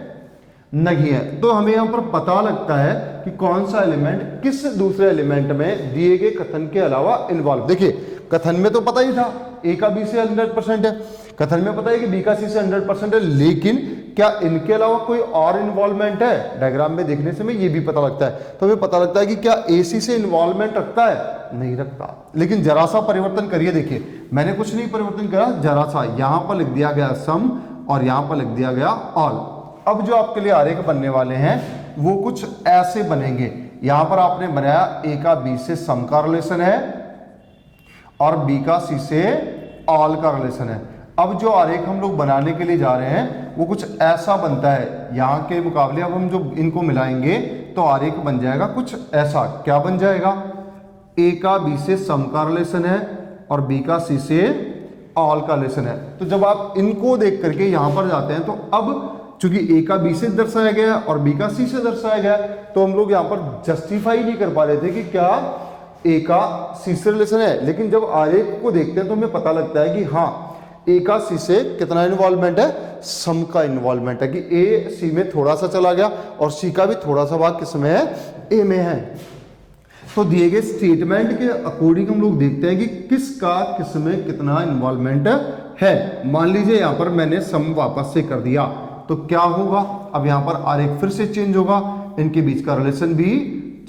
नहीं है। तो हमें यहाँ पर पता लगता है कि कौन सा एलिमेंट किस दूसरे एलिमेंट में दिए गए कथन के अलावा इन्वॉल्व। देखिए कथन में तो पता ही था ए का बी से 100% है, कथन में पता है कि बी का सी से 100% है, लेकिन क्या इनके अलावा कोई और इन्वॉल्वमेंट है? डायग्राम में देखने से हमें ये भी पता लगता है। तो हमें पता लगता है कि क्या ए सी से इन्वॉल्वमेंट रखता है, नहीं रखता। लेकिन जरा सा परिवर्तन करिए, देखिए मैंने कुछ नहीं परिवर्तन करा, जरा सा यहां पर लिख दिया गया सम और यहां पर लिख दिया गया ऑल। अब जो आपके लिए आरेख बनने वाले हैं वो कुछ ऐसे बनेंगे। यहां पर आपने बनाया ए का बी से सम का रिलेशन है और बी का सी से ऑल का रिलेशन है। अब जो आरेख हम लोग बनाने के लिए जा रहे हैं वो कुछ ऐसा बनता है। यहाँ के मुकाबले अब हम जो इनको मिलाएंगे तो आरेख बन जाएगा कुछ ऐसा। क्या बन जाएगा? ए का बी से सम का रिलेशन है और बी का सी से ऑल का रिलेशन है। तो जब आप इनको देख करके यहाँ पर जाते हैं तो अब चूंकि ए का बी से दर्शाया गया और बी का सी से दर्शाया गया, तो हम लोग यहाँ पर जस्टिफाई नहीं कर पा रहे थे कि क्या ए का सी से रिलेशन है। लेकिन जब आरेख को देखते हैं तो हमें पता लगता है कि हाँ ए का सी से कितना इन्वॉल्वमेंट है, सम का इन्वॉल्वमेंट है, कि ए सी में थोड़ा सा चला गया और सी का भी थोड़ा सा भाग किस में है, ए में है। तो दिए गए स्टेटमेंट के अकॉर्डिंग हम लोग देखते हैं कि किसका किस में कितना इन्वॉल्वमेंट है। मान लीजिए यहाँ पर मैंने सम वापस से कर दिया तो क्या होगा, अब यहाँ पर आरेख फिर से चेंज होगा, इनके बीच का रिलेशन भी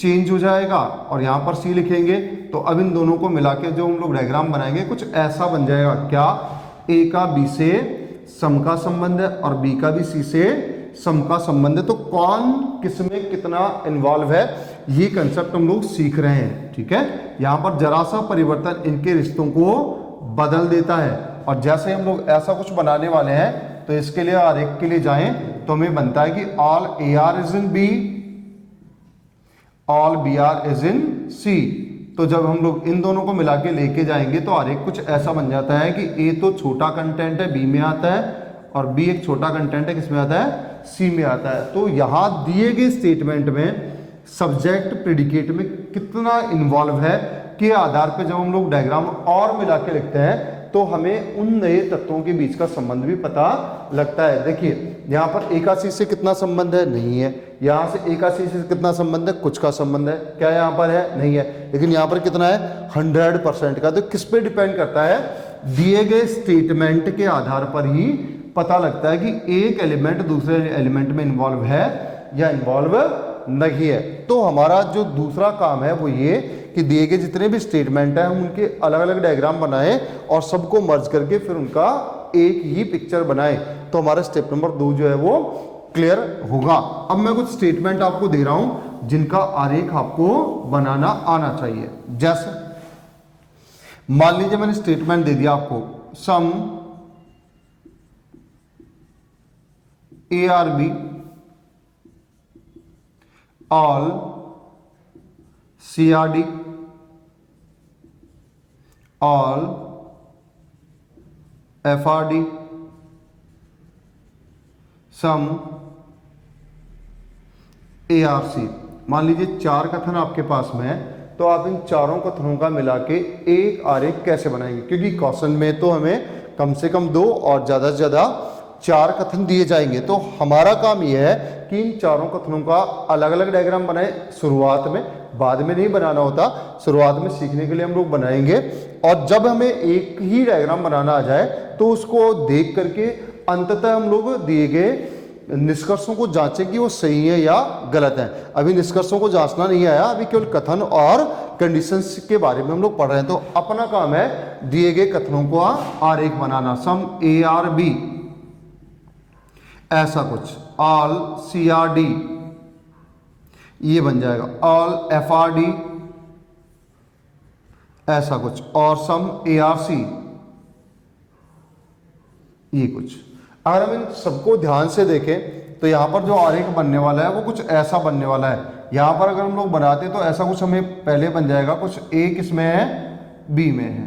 चेंज हो जाएगा और यहाँ पर सी लिखेंगे तो अब इन दोनों को मिला के जो हम लोग डायग्राम बनाएंगे कुछ ऐसा बन जाएगा। क्या? ए का बी से सम का संबंध है और बी का भी सी से सम का संबंध है। तो कौन किस में कितना इन्वॉल्व है ये कंसेप्ट हम लोग सीख रहे हैं। ठीक है, यहाँ पर जरा सा परिवर्तन इनके रिश्तों को बदल देता है। और जैसे हम लोग ऐसा कुछ बनाने वाले हैं तो इसके लिए आरेख के लिए जाएं तो हमें बनता है कि all A are is in B, all B are is in C. तो जब हम लोग इन दोनों को मिला के लेके जाएंगे तो आरेख कुछ ऐसा बन जाता है कि ए तो छोटा कंटेंट है बी में आता है और बी एक छोटा कंटेंट है किस में आता है, सी में आता है। तो यहां दिए गए स्टेटमेंट में सब्जेक्ट प्रेडिकेट में कितना इन्वॉल्व है के आधार पर जब हम लोग डायग्राम और मिला के लिखते हैं तो हमें उन नए तत्वों के बीच का संबंध भी पता लगता है। देखिए यहाँ पर ए का सी से कितना संबंध है, नहीं है। यहाँ से ए का सी से कितना संबंध है, कुछ का संबंध है। क्या यहाँ पर है, नहीं है। लेकिन यहाँ पर कितना है, 100% का। तो किस पे डिपेंड करता है, दिए गए स्टेटमेंट के आधार पर ही पता लगता है कि एक एलिमेंट दूसरे एलिमेंट में इन्वॉल्व है या इन्वॉल्व नहीं है। तो हमारा जो दूसरा काम है वो ये कि दिए गए जितने भी स्टेटमेंट हैं हम उनके अलग अलग डायग्राम बनाएं और सबको मर्ज करके फिर उनका एक ही पिक्चर बनाएं। तो हमारा स्टेप नंबर 2 जो है वो क्लियर होगा। अब मैं कुछ स्टेटमेंट आपको दे रहा हूं जिनका आरेख आपको बनाना आना चाहिए। जैसे मान लीजिए मैंने स्टेटमेंट दे दिया आपको, some A are B all C are D all F are D some A are C. मान लीजिए 4 कथन आपके पास में है तो आप इन चारों कथनों का मिला के एक आरेख कैसे बनाएंगे, क्योंकि क्वेश्चन में तो हमें कम से कम 2 और ज़्यादा से ज़्यादा 4 कथन दिए जाएंगे। तो हमारा काम यह है कि इन चारों कथनों का अलग अलग डायग्राम बनाएं शुरुआत में, बाद में नहीं बनाना होता। शुरुआत में सीखने के लिए हम लोग बनाएंगे और जब हमें एक ही डायग्राम बनाना आ जाए तो उसको देख करके अंततः हम लोग दिए गए निष्कर्षों को जांचें कि वो सही है या गलत है। अभी निष्कर्षों को जांचना नहीं आया, अभी केवल कथन और कंडीशंस के बारे में हम लोग पढ़ रहे हैं। तो अपना काम है दिए गए कथनों को आरेख बनाना। सम ए आर बी ऐसा कुछ, ऑल सी आर डी ये बन जाएगा, ऑल एफ आर डी ऐसा कुछ, और सम ए आर सी ये कुछ। अगर हम इन सबको ध्यान से देखें तो यहां पर जो आरेख बनने वाला है वो कुछ ऐसा बनने वाला है। यहां पर अगर हम लोग बनाते तो ऐसा कुछ हमें पहले बन जाएगा, कुछ ए किसमें है, बी में है,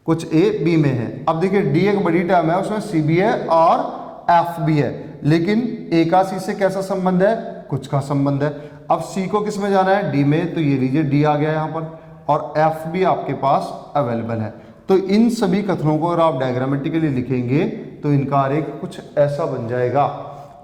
कुछ ए बी में है। अब देखिए डी एक बड़ी टर्म है, उसमें सी भी है और एफ भी है, लेकिन ए का सी से कैसा संबंध है, कुछ का संबंध है। अब सी को किस में जाना है, डी में, तो ये लीजिए डी आ गया यहाँ पर, और एफ भी आपके पास अवेलेबल है। तो इन सभी कथनों को अगर आप डायग्रामेटिकली लिखेंगे तो इनका आरेख कुछ ऐसा बन जाएगा,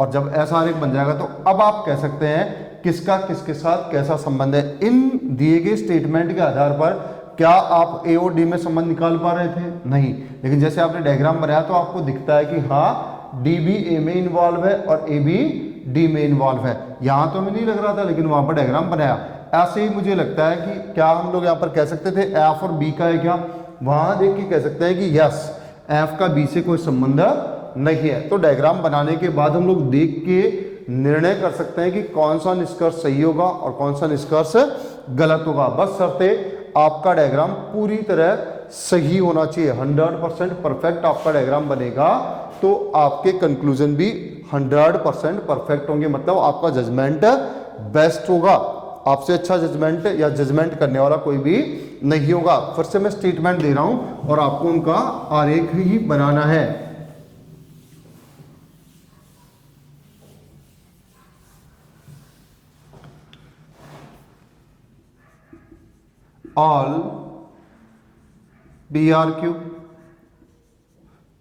और जब ऐसा आरेख बन जाएगा तो अब आप कह सकते हैं किसका किसके साथ कैसा संबंध है। इन दिए गए स्टेटमेंट के आधार पर क्या आप ए और डी में संबंध निकाल पा रहे थे, नहीं, लेकिन जैसे आपने डायग्राम बनाया तो आपको दिखता है कि हाँ डी भी ए में इन्वॉल्व है और ए भी डी में इन्वॉल्व है। यहाँ तो हमें नहीं लग रहा था, लेकिन वहां पर डायग्राम बनाया। ऐसे ही मुझे लगता है कि क्या हम लोग यहाँ पर कह सकते थे एफ और बी का है क्या, वहां देख के कह सकते हैं कि यस एफ का बी से कोई संबंध नहीं है। तो डायग्राम बनाने के बाद हम लोग देख के निर्णय कर सकते हैं कि कौन सा निष्कर्ष सही होगा और कौन सा निष्कर्ष गलत होगा। बस शर्ते आपका डायग्राम पूरी तरह सही होना चाहिए, 100% परफेक्ट आपका डायग्राम बनेगा तो आपके कंक्लूजन भी 100% परफेक्ट होंगे, मतलब आपका जजमेंट बेस्ट होगा। आपसे अच्छा जजमेंट या जजमेंट करने वाला कोई भी नहीं होगा। फिर से मैं स्टेटमेंट दे रहा हूं और आपको उनका आरेख ही बनाना है। all BRQ,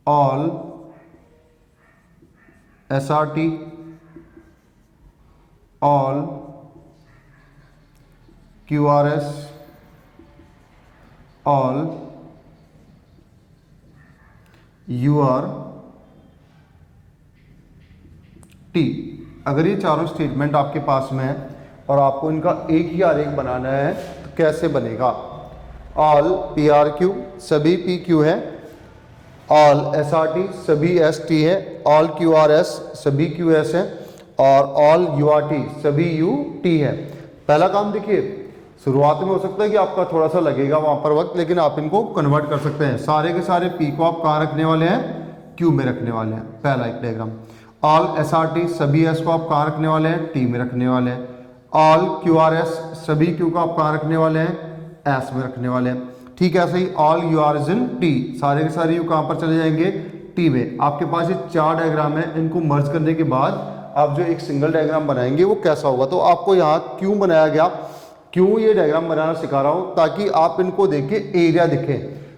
all SRT, all QRS, all URT। अगर ये चारों स्टेटमेंट आपके पास में है और आपको इनका एक ही आरेख बनाना है तो कैसे बनेगा। ऑल PRQ सभी PQ हैं, ऑल SRT सभी ST हैं, ऑल QRS सभी QS हैं और ऑल URT सभी UT है। पहला काम देखिए, शुरुआत में हो सकता है कि आपका थोड़ा सा लगेगा वहां पर वक्त, लेकिन आप इनको कन्वर्ट कर सकते हैं। सारे के सारे P को आप कहाँ रखने वाले हैं, Q में रखने वाले हैं। पहला एक डायग्राम। ऑल SRT सभी S को आप कहाँ रखने वाले हैं, T में रखने वाले हैं। ऑल QRS सभी Q को आप कहाँ रखने वाले हैं, S में रखने वाले हैं। ठीक है, ऐसे ही ऑल UR इन T, सारे के सारे U कहाँ पर चले जाएंगे, T में। आपके पास ये चार डायग्राम है, इनको मर्ज करने के बाद आप जो एक सिंगल डायग्राम बनाएंगे वो कैसा होगा। तो आपको यहाँ क्यों बनाया गया, क्यों ये डायग्राम बनाना सिखा रहा हूँ, ताकि आप इनको देख के एरिया दिखे।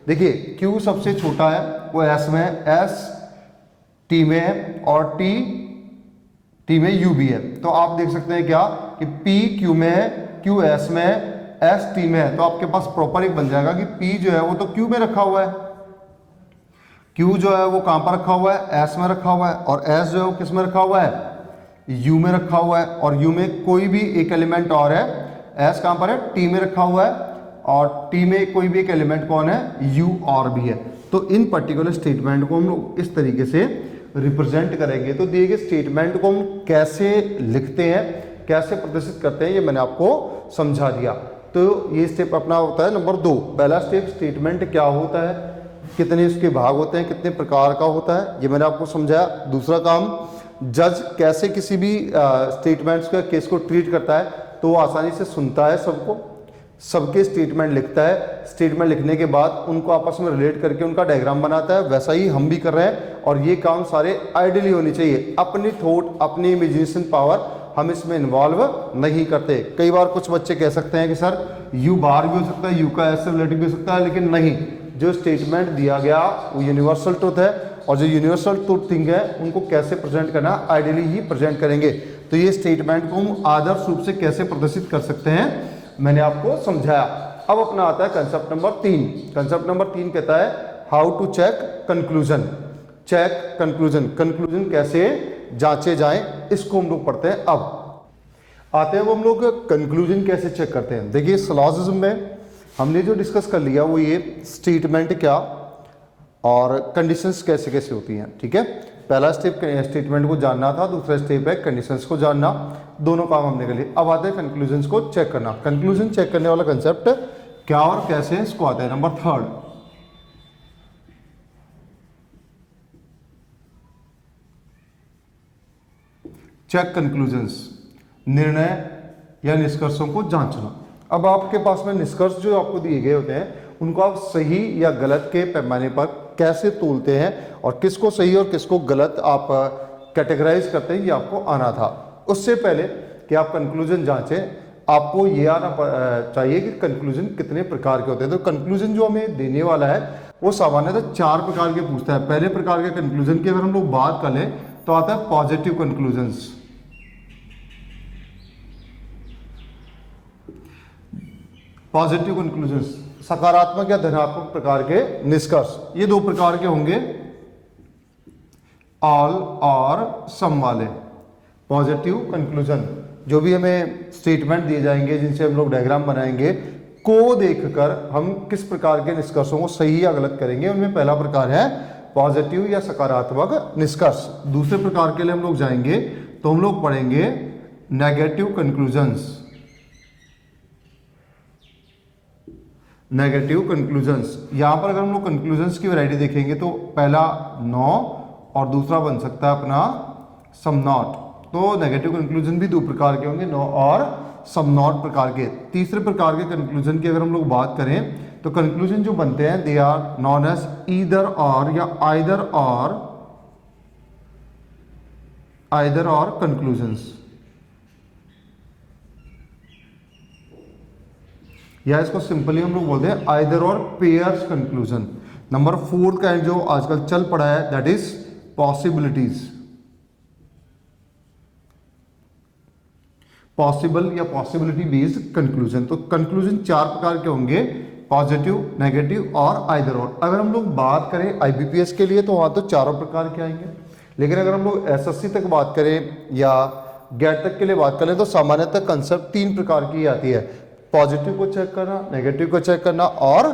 देखिए Q सबसे छोटा है वो S में है, S T में है और T में U भी है। तो आप देख सकते हैं क्या कि P Q में है, Q S में है, S T में है। तो आपके पास प्रॉपर एक बन जाएगा कि P जो है वो तो Q में रखा हुआ है, Q जो है वो कहाँ पर रखा हुआ है, S में रखा हुआ है, और S जो है वो किस में रखा हुआ है, U में रखा हुआ है। और U में कोई भी एक एलिमेंट और है, S कहाँ पर है, T में रखा हुआ है, और T में कोई भी एक एलिमेंट कौन है, U और भी है। तो इन पर्टिकुलर स्टेटमेंट को हम लोग इस तरीके से रिप्रेजेंट करेंगे। तो दिए गए स्टेटमेंट को हम कैसे लिखते हैं, कैसे प्रदर्शित करते हैं, ये मैंने आपको समझा दिया। तो ये स्टेप अपना होता है नंबर 2। पहला स्टेप स्टेटमेंट क्या होता है, कितने उसके भाग होते हैं, कितने प्रकार का होता है, ये मैंने आपको समझाया। दूसरा काम, जज कैसे किसी भी स्टेटमेंट्स का केस को ट्रीट करता है, तो वो आसानी से सुनता है सबको, सबके स्टेटमेंट लिखता है, स्टेटमेंट लिखने के बाद उनको आपस में रिलेट करके उनका डायग्राम बनाता है। वैसा ही हम भी कर रहे हैं, और ये काम सारे आइडियली होनी चाहिए। अपनी थॉट, अपनी इमेजिनेशन पावर हम इसमें इन्वॉल्व नहीं करते। कई बार कुछ बच्चे कह सकते हैं कि सर यू बार भी हो सकता है, यू का एस से रिलेटिव भी हो सकता है, लेकिन नहीं, जो स्टेटमेंट दिया गया वो यूनिवर्सल ट्रुथ है, और जो यूनिवर्सल ट्रुथ थिंग है उनको कैसे प्रेजेंट करना, आइडियली ही प्रेजेंट करेंगे। तो ये स्टेटमेंट को हम आदर्श रूप से कैसे प्रदर्शित कर सकते हैं मैंने आपको समझाया। अब अपना आता है कंसेप्ट नंबर 3। कंसेप्ट नंबर 3 कहता है how to check conclusion. Check conclusion, conclusion कैसे जांचे जाएं, इसको हम लोग पढ़ते हैं। अब आते हैं वो हम लोग कंक्लूजन कैसे चेक करते हैं। देखिए सिलॉजिज्म में हमने जो डिस्कस कर लिया वो ये स्टेटमेंट क्या और कंडीशंस कैसे कैसे होती हैं। ठीक है, पहला स्टेप स्टेटमेंट को जानना था, दूसरा स्टेप है कंडीशंस को जानना। दोनों काम हमने कर लिए। अब आते हैं कंक्लूजन्स को चेक करना। कंक्लूजन चेक करने वाला कंसेप्ट क्या और कैसे, इसको आता है नंबर 3। चेक कंक्लूजन्स, निर्णय या निष्कर्षों को जांचना। अब आपके पास में निष्कर्ष जो आपको दिए गए होते हैं उनको आप सही या गलत के पैमाने पर कैसे तोलते हैं और किसको सही और किसको गलत आप कैटेगराइज करते हैं, ये आपको आना था। उससे पहले कि आप कंक्लूजन जांचें, आपको ये आना चाहिए कि कंक्लूजन कितने प्रकार के होते हैं। तो कंक्लूजन जो हमें देने वाला है वो सामान्यतः 4 प्रकार के पूछता है। पहले प्रकार के कंक्लूजन की अगर हम लोग बात कर लें तो आता है पॉजिटिव कंक्लूजन्स। पॉजिटिव कंक्लूजन्स सकारात्मक या धनात्मक प्रकार के निष्कर्ष। ये 2 प्रकार के होंगे, ऑल और सम वाले। पॉजिटिव कंक्लूजन, जो भी हमें स्टेटमेंट दिए जाएंगे जिनसे हम लोग डायग्राम बनाएंगे, को देखकर हम किस प्रकार के निष्कर्षों को सही या गलत करेंगे, उनमें पहला प्रकार है पॉजिटिव या सकारात्मक निष्कर्ष। दूसरे प्रकार के लिए हम लोग जाएंगे तो हम लोग पढ़ेंगे नेगेटिव कंक्लूजन्स। नेगेटिव कंक्लूजन्स, यहां पर अगर हम लोग कंक्लूजन्स की वैरायटी देखेंगे तो पहला नो और दूसरा बन सकता है अपना सम नॉट। तो नेगेटिव कंक्लूजन भी 2 प्रकार के होंगे, नो और सम नॉट प्रकार के। तीसरे प्रकार के कंक्लूजन की अगर हम लोग बात करें तो कंक्लूजन जो बनते हैं they are known as either or या आइदर और कंक्लूजन्स, या इसको सिंपली हम लोग बोलते हैं आइदर और पेयर्स कंक्लूजन। नंबर 4 का जो आजकल चल पड़ा है दैट इज पॉसिबिलिटीज। पॉसिबल या पॉसिबिलिटी बेस्ड कंक्लूजन। तो कंक्लूजन 4 प्रकार के होंगे, पॉजिटिव, नेगेटिव और आइदर और। अगर हम लोग बात करें आईबीपीएस के लिए तो वहां तो चारों प्रकार के आएंगे, लेकिन अगर हम लोग एसएससी तक बात करें या गेट तक के लिए बात करें तो सामान्यतः कंसेप्ट 3 प्रकार की आती है, पॉजिटिव को चेक करना, नेगेटिव को चेक करना और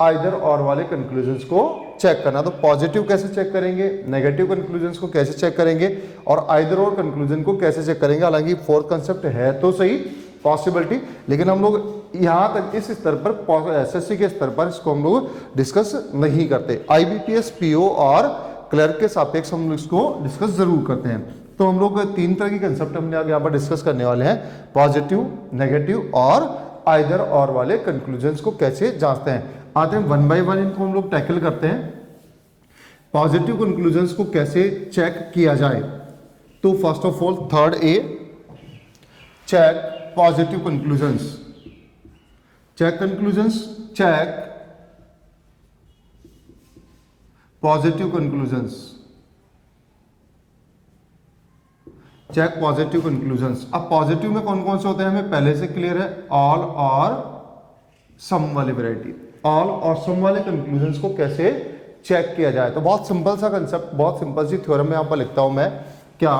आइदर और वाले कंक्लूजन्स को चेक करना। तो पॉजिटिव कैसे चेक करेंगे, नेगेटिव कंक्लूजन्स को कैसे चेक करेंगे और आइदर और कंक्लूजन को कैसे चेक करेंगे। हालांकि 4th कंसेप्ट है तो सही पॉसिबिलिटी, लेकिन हम लोग यहाँ तक इस स्तर पर एसएससी के स्तर पर इसको हम लोग डिस्कस नहीं करते। आईबीपीएस, पीओ और क्लर्क के सापेक्ष हम लोग इसको डिस्कस जरूर करते हैं। तो हम लोग 3 तरह की कंसेप्ट हम यहाँ पर डिस्कस करने वाले हैं, पॉजिटिव, नेगेटिव और आइदर और वाले कंक्लूजन्स को कैसे जांचते हैं। आते हैं 1 बाय 1 इनको हम लोग टैकल करते हैं। पॉजिटिव कंक्लूजन्स को कैसे चेक किया जाए, तो first of all 3rd A, check positive conclusions. Check conclusions, check positive conclusions, check positive conclusions. अब पॉजिटिव में कौन कौन से होते हैं हमें पहले से क्लियर है, ऑल और सम वाली वैरायटी। ऑल और सम वाले कंक्लूजन्स को कैसे चेक किया जाए, तो बहुत सिंपल सा कंसेप्ट, बहुत सिंपल सी थ्योरम यहां पर लिखता हूं मैं, क्या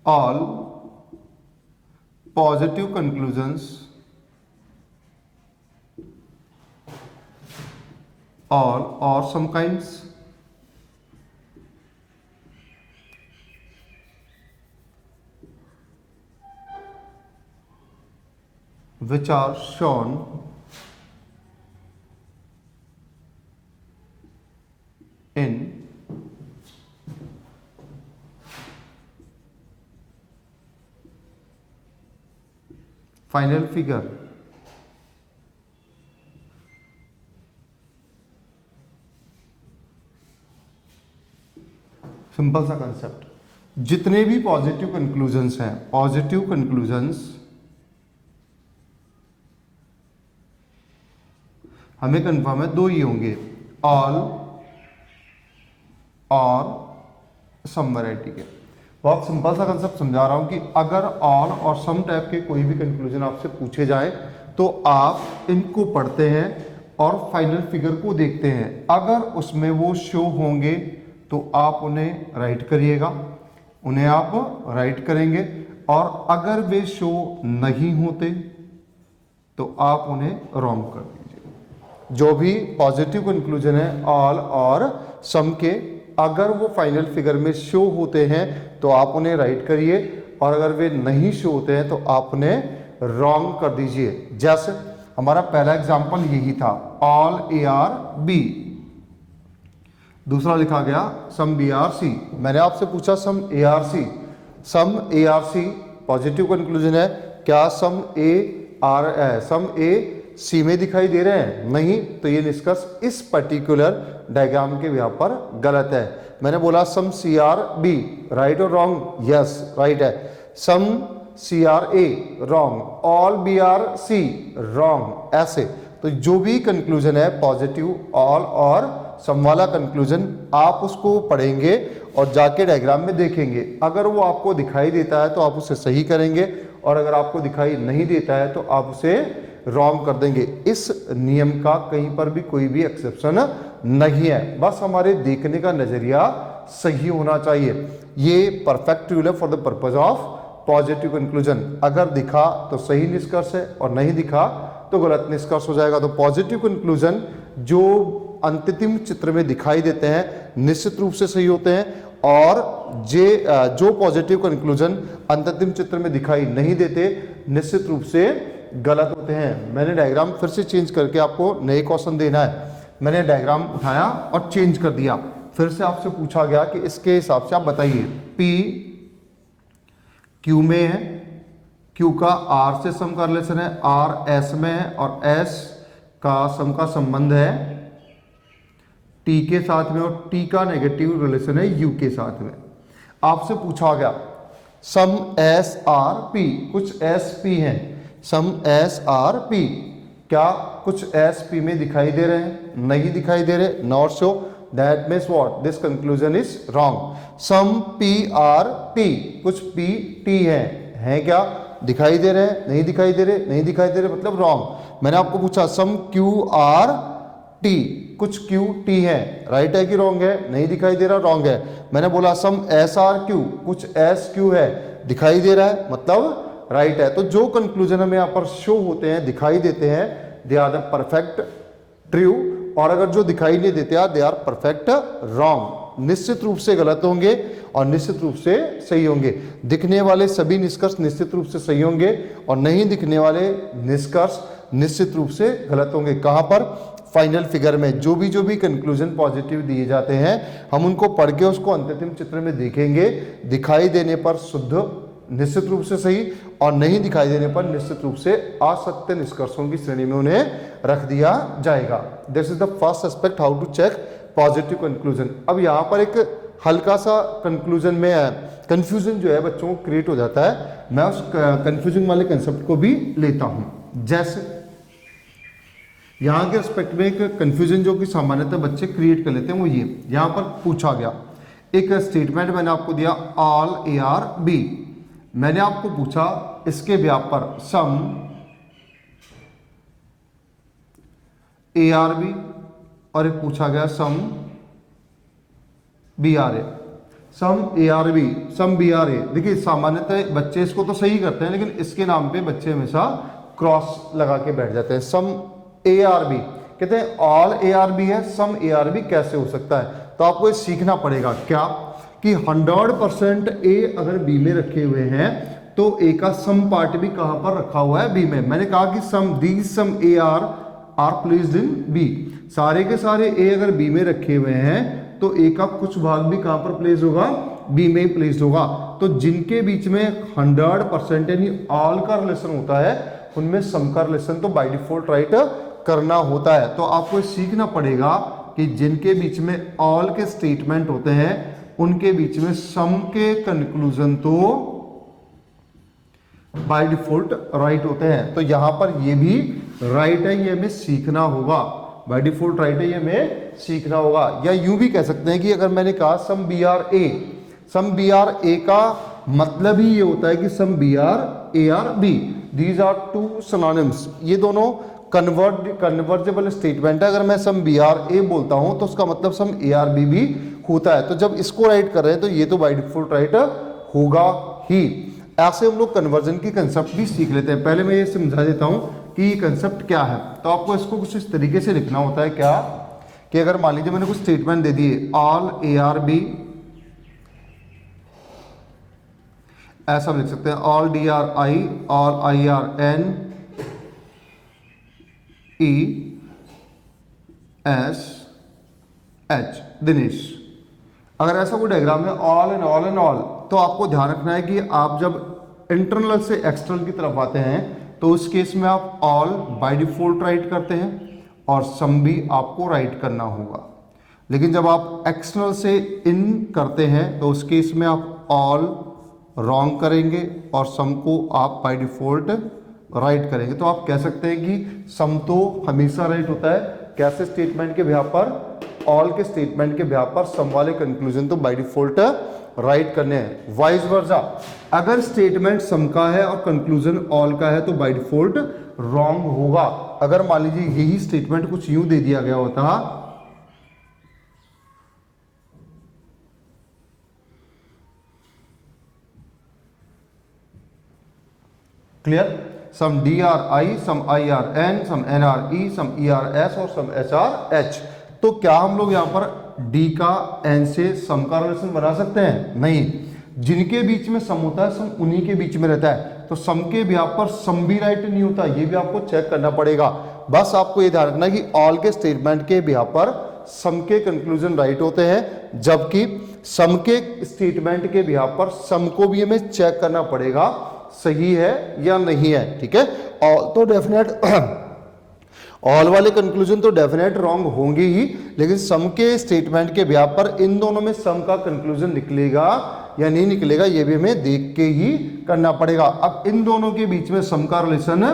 ऑल पॉजिटिव कंक्लूजन्स ऑल और some kinds which are shown in final figure। Simple सा कंसेप्ट, जितने भी पॉजिटिव कंक्लूजन्स हैं, पॉजिटिव कंक्लूजन्स हमें कंफर्म है 2 ही होंगे, ऑल और सम वैरायटी के। बहुत सिंपल सा कंसेप्ट समझा रहा हूं कि अगर ऑल और सम टाइप के कोई भी कंक्लूजन आपसे पूछे जाए तो आप इनको पढ़ते हैं और फाइनल फिगर को देखते हैं। अगर उसमें वो शो होंगे तो आप उन्हें राइट करिएगा, उन्हें आप राइट करेंगे, और अगर वे शो नहीं होते तो आप उन्हें रॉन्ग कर दीजिए। जो भी पॉजिटिव कंक्लूजन है ऑल और सम के, अगर वो फाइनल फिगर में शो होते हैं तो आप उन्हें राइट करिए, और अगर वे नहीं शो होते हैं तो आप उन्हें रॉन्ग कर दीजिए। जैसे हमारा पहला एग्जांपल यही था, ऑल ए आर बी, दूसरा लिखा गया सम बी आर सी। मैंने आपसे पूछा some A are C, some A are C positive conclusion है, क्या सम ए सी में दिखाई दे रहे हैं? नहीं, तो ये निष्कर्ष इस पर्टिकुलर डायग्राम के यहाँ पर गलत है। मैंने बोला some C are B, right और रॉन्ग? यस, राइट है। Some C are A, wrong. All B are C, wrong. ऐसे तो जो भी कंक्लूजन है पॉजिटिव, ऑल और सम वाला कंक्लूजन, आप उसको पढ़ेंगे और जाके डायग्राम में देखेंगे। अगर वो आपको दिखाई देता है तो आप उसे सही करेंगे, और अगर आपको दिखाई नहीं देता है तो आप उसे रॉन्ग कर देंगे। इस नियम का कहीं पर भी कोई भी एक्सेप्शन नहीं है, बस हमारे देखने का नजरिया सही होना चाहिए। ये परफेक्ट रूल है for the purpose of positive conclusion. अगर दिखा तो सही निष्कर्ष है और नहीं दिखा तो गलत निष्कर्ष हो जाएगा। तो पॉजिटिव कंक्लूजन जो अंतिम चित्र में दिखाई देते हैं निश्चित रूप से सही होते हैं, और जो पॉजिटिव कंक्लूजन अंतिम चित्र में दिखाई नहीं देते निश्चित रूप से गलत होते हैं। मैंने डायग्राम फिर से चेंज करके आपको नए क्वेश्चन देना है। मैंने डायग्राम उठाया और चेंज कर दिया। फिर से आपसे पूछा गया कि इसके हिसाब से आप बताइए, P Q में है, Q का R से सम का रिलेशन है, R S में है, और S का सम का संबंध है T के साथ में, और T का नेगेटिव रिलेशन है U के साथ में। आपसे पूछा गया सम S R P, कुछ S P हैं, सम S R P, क्या कुछ S P में दिखाई दे रहे हैं? नहीं दिखाई दे रहे, not so, that means what, this conclusion is wrong. Some P R T, कुछ P T हैं क्या? दिखाई दे रहे हैं? नहीं दिखाई दे रहे, नहीं दिखाई दे रहे मतलब रॉन्ग। मैंने आपको पूछा सम Q R T, कुछ Q T है, राइट है कि रॉन्ग है? नहीं दिखाई दे रहा, रॉन्ग है। मैंने बोला सम S R Q, कुछ S Q है, दिखाई दे रहा है मतलब राइट है। तो जो कंक्लूजन हमें यहाँ पर शो होते हैं, दिखाई देते हैं, they are the perfect true, और अगर जो दिखाई नहीं देते दे आर परफेक्ट रॉन्ग। निश्चित रूप से गलत होंगे और निश्चित रूप से सही होंगे। दिखने वाले सभी निष्कर्ष निश्चित रूप से सही होंगे, और नहीं दिखने वाले निष्कर्ष निश्चित रूप से गलत होंगे। कहाँ पर? फाइनल फिगर में। जो भी कंक्लूजन पॉजिटिव दिए जाते हैं हम उनको पढ़ के उसको अंतिम चित्र में देखेंगे। दिखाई देने पर शुद्ध, निश्चित रूप से सही, और नहीं दिखाई देने पर निश्चित रूप से असत्य निष्कर्षों की श्रेणी में उन्हें रख दिया जाएगा। This is the first aspect how to check positive conclusion. अब यहाँ पर एक हल्का सा कंक्लूजन में कंफ्यूजन जो है बच्चों को क्रिएट हो जाता है, मैं उस कंफ्यूजन वाले कंसेप्ट को भी लेता हूँ। जैसे यहाँ के रिस्पेक्ट में एक कंफ्यूजन जो कि सामान्यतः बच्चे क्रिएट कर लेते हैं, वो ये यहाँ पर पूछा गया एक स्टेटमेंट मैंने आपको दिया ऑल ए आर बी। मैंने आपको पूछा इसके व्याप पर सम ए आर बी, और एक पूछा गया some B are A. Some A are B, some B are A. देखिए सामान्यतः बच्चे इसको तो सही करते हैं, लेकिन इसके नाम पे बच्चे हमेशा क्रॉस लगा के बैठ जाते हैं। सम ए आर बी कहते हैं ऑल ए आर बी है, सम ए आर बी कैसे हो सकता है? तो आपको ये सीखना पड़ेगा क्या कि 100% ए अगर बी में रखे हुए हैं तो ए का सम पार्ट भी कहां पर रखा हुआ है? बी में। मैंने कहा कि some these some A are placed in B. सारे के सारे ए अगर बी में रखे हुए हैं तो ए का कुछ भाग भी कहां पर प्लेस होगा? बी में ही प्लेस्ड होगा। तो जिनके बीच में 100% यानी ऑल का रिलेशन होता है उनमें सम का रिलेशन तो बाय डिफॉल्ट राइट करना होता है। तो आपको सीखना पड़ेगा कि जिनके बीच में ऑल के स्टेटमेंट होते हैं उनके बीच में सम के कंक्लूजन तो बाय डिफॉल्ट राइट होते हैं। तो यहां पर ये भी राइट है, ये हमें सीखना होगा। बाय डिफॉल्ट राइट है, ये हमें सीखना होगा। या यूं भी कह सकते हैं कि अगर मैंने कहा some B are A, some B are A का मतलब ही ये होता है कि some B are A are B. These are two synonyms. ये दोनों कन्वर्जेबल स्टेटमेंट है। अगर मैं सम बी आर ए बोलता हूं तो उसका मतलब सम ए आर बी भी होता है। तो जब इसको राइट कर रहे हैं तो ये तो बाय डिफॉल्ट राइट होगा ही। ऐसे हम लोग कन्वर्जन की कंसेप्ट भी सीख लेते हैं। पहले मैं ये समझा देता हूं कि ये कंसेप्ट क्या है। तो आपको इसको कुछ इस तरीके से लिखना होता है क्या कि अगर मान लीजिए मैंने कुछ स्टेटमेंट दे दिए ऑल ए आर बी, ऐसा लिख सकते हैं all D are I, all I are N E S H, Dinesh. अगर ऐसा कोई डायग्राम है all and all and all, तो आपको ध्यान रखना है कि आप जब इंटरनल से एक्सटर्नल की तरफ आते हैं तो उस केस में आप ऑल बाय डिफॉल्ट राइट करते हैं और सम भी आपको राइट करना होगा। लेकिन जब आप एक्सटर्नल से इन करते हैं तो उस केस में आप ऑल रॉन्ग करेंगे और सम को आप बाय डिफॉल्ट राइट करेंगे। तो आप कह सकते हैं कि सम तो हमेशा राइट होता है, कैसे स्टेटमेंट के बिहाफ पर, ऑल के स्टेटमेंट के बिहाफ पर सम वाले कंक्लूजन तो बाय डिफॉल्ट राइट करने हैं। वाइस वर्सा, अगर स्टेटमेंट सम का है और कंक्लूजन ऑल का है तो बाय डिफॉल्ट रॉन्ग होगा। अगर मान लीजिए यही स्टेटमेंट कुछ यूं दे दिया गया होता, क्लियर, सम DRI, सम IRN, सम NRE, सम ERS और सम HRH, तो क्या हम लोग यहां पर D का N से सम का रिलेशन बना सकते हैं? नहीं। जिनके बीच में सम होता है सम उन्हीं के बीच में रहता है, तो सम के बिहाफ पर सम भी राइट नहीं होता, ये भी आपको चेक करना पड़ेगा। बस आपको ये ध्यान रखना कि ऑल के स्टेटमेंट के बिहाफ पर सम के कंक्लूजन राइट होते हैं, जबकि सम के स्टेटमेंट के बिहाफ पर सम को भी हमें चेक करना पड़ेगा सही है या नहीं है। ठीक है, ऑल तो डेफिनेट ऑल वाले कंक्लूजन तो डेफिनेट रॉन्ग होंगे ही, लेकिन सम के स्टेटमेंट के बिहाफ पर इन दोनों में सम का कंक्लूजन निकलेगा या नहीं निकलेगा ये भी हमें देख के ही करना पड़ेगा। अब इन दोनों के बीच में सम का रिलेशन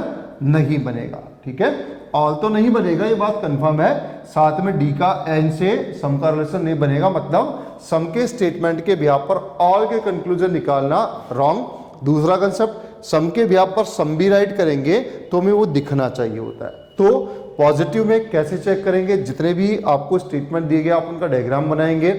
नहीं बनेगा, ठीक है, ऑल तो नहीं बनेगा, ये बात कंफर्म है। साथ में डी का एन से सम का रिलेशन नहीं बनेगा, मतलब सम के स्टेटमेंट के बिहाफ पर ऑल के कंक्लूजन निकालना रॉन्ग। दूसरा कंसेप्ट, सम के बिहाफ पर सम भी राइट करेंगे तो हमें वो दिखना चाहिए होता है। तो पॉजिटिव में कैसे चेक करेंगे, जितने भी आपको स्टेटमेंट दिए गए आप उनका डायग्राम बनाएंगे,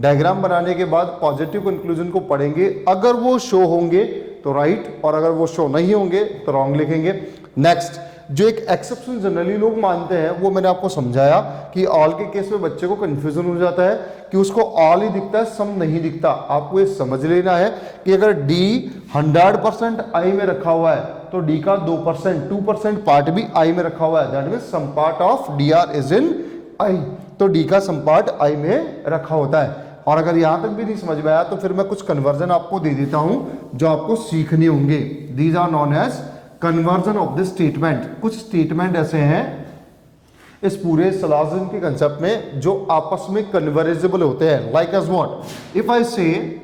डायग्राम बनाने के बाद पॉजिटिव कंक्लूजन को पढ़ेंगे, अगर वो शो होंगे तो राइट और अगर वो शो नहीं होंगे तो रॉन्ग लिखेंगे। नेक्स्ट, जो एक एक्सेप्शन जनरली लोग मानते हैं वो मैंने आपको समझाया कि ऑल के केस में बच्चे को कंफ्यूजन हो जाता है कि उसको ऑल ही दिखता है, सम नहीं दिखता। आपको ये समझ लेना है कि अगर डी 100% आई में रखा हुआ है तो डी का 2% पार्ट भी आई में रखा हुआ है, that means some part of D are is in I, तो डी का सम पार्ट आई में रखा होता है। और अगर यहां तक भी नहीं समझ में आया तो फिर मैं कुछ कन्वर्जन आपको दे देता हूं जो आपको सीखने होंगे। These are known as conversion of this statement. कुछ स्टेटमेंट ऐसे हैं इस पूरे सिलोजिज्म के कंसेप्ट में जो आपस में कन्वर्जेबल होते हैं। Like as what, if I say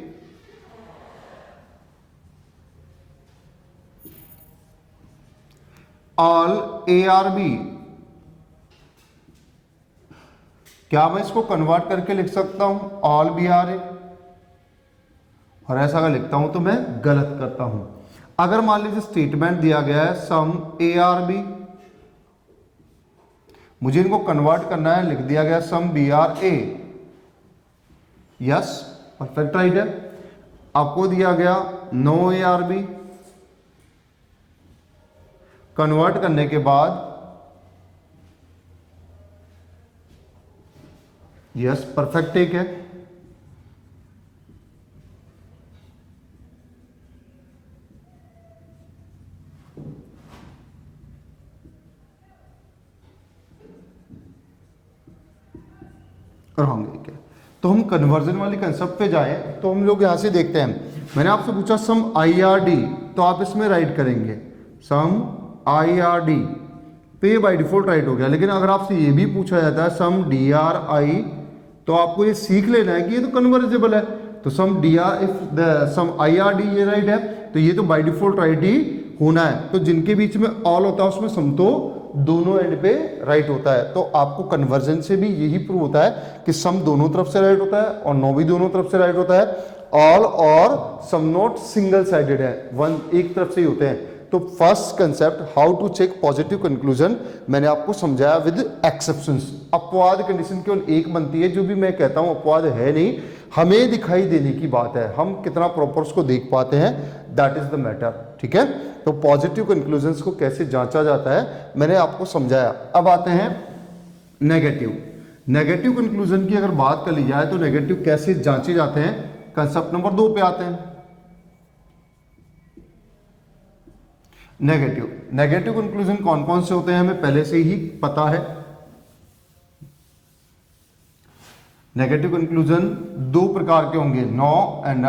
all A are B, क्या मैं इसको कन्वर्ट करके लिख सकता हूं ऑल बी आर ए? और ऐसा अगर लिखता हूं तो मैं गलत करता हूं। अगर मान लीजिए स्टेटमेंट दिया गया है सम ए आर बी, मुझे इनको कन्वर्ट करना है, लिख दिया गया some B are A, yes perfect right है। आपको दिया गया no A are B, convert करने के बाद यस परफेक्ट एक है। रॉन्ग एक है। तो हम कन्वर्जन वाले कंसेप्ट पे जाएं तो हम लोग यहां से देखते हैं, मैंने आपसे पूछा सम आई आर डी, तो आप इसमें राइट करेंगे सम आई आर डी, तो ये बाय डिफॉल्ट राइट हो गया। लेकिन अगर आपसे ये भी पूछा जाता है सम डी आर आई, तो आपको ये सीख लेना है कि ये तो कन्वर्जेबल है, तो some D are, if some I are D ये राइट है तो ये तो बाय डिफॉल्ट राइट ही होना है। तो जिनके बीच में ऑल होता है उसमें सम तो दोनों एंड पे राइट होता है। तो आपको कन्वर्जन से भी यही प्रूव होता है कि सम दोनों तरफ से राइट होता है और नो भी दोनों तरफ से राइट होता है। ऑल और सम नॉट सिंगल साइडेड है, वन एक तरफ से ही होते हैं। तो first concept how to check positive conclusion मैंने आपको समझाया विद एक्सेप्शंस। अपवाद कंडीशन केवल एक बनती है, जो भी मैं कहता हूं अपवाद है नहीं, हमें दिखाई देने की बात है, हम कितना प्रॉपर उसको देख पाते हैं, दैट इज द मैटर। ठीक है, तो पॉजिटिव कंक्लूजन्स को कैसे जांचा जाता है मैंने आपको समझाया। अब आते हैं नेगेटिव। नेगेटिव कंक्लूजन की अगर बात कर ली जाए तो नेगेटिव कैसे जांचे जाते हैं, कंसेप्ट नंबर 2 पे आते हैं। नेगेटिव कंक्लूजन कौन कौन से होते हैं हमें पहले से ही पता है। नेगेटिव कंक्लूजन 2 प्रकार के होंगे, no and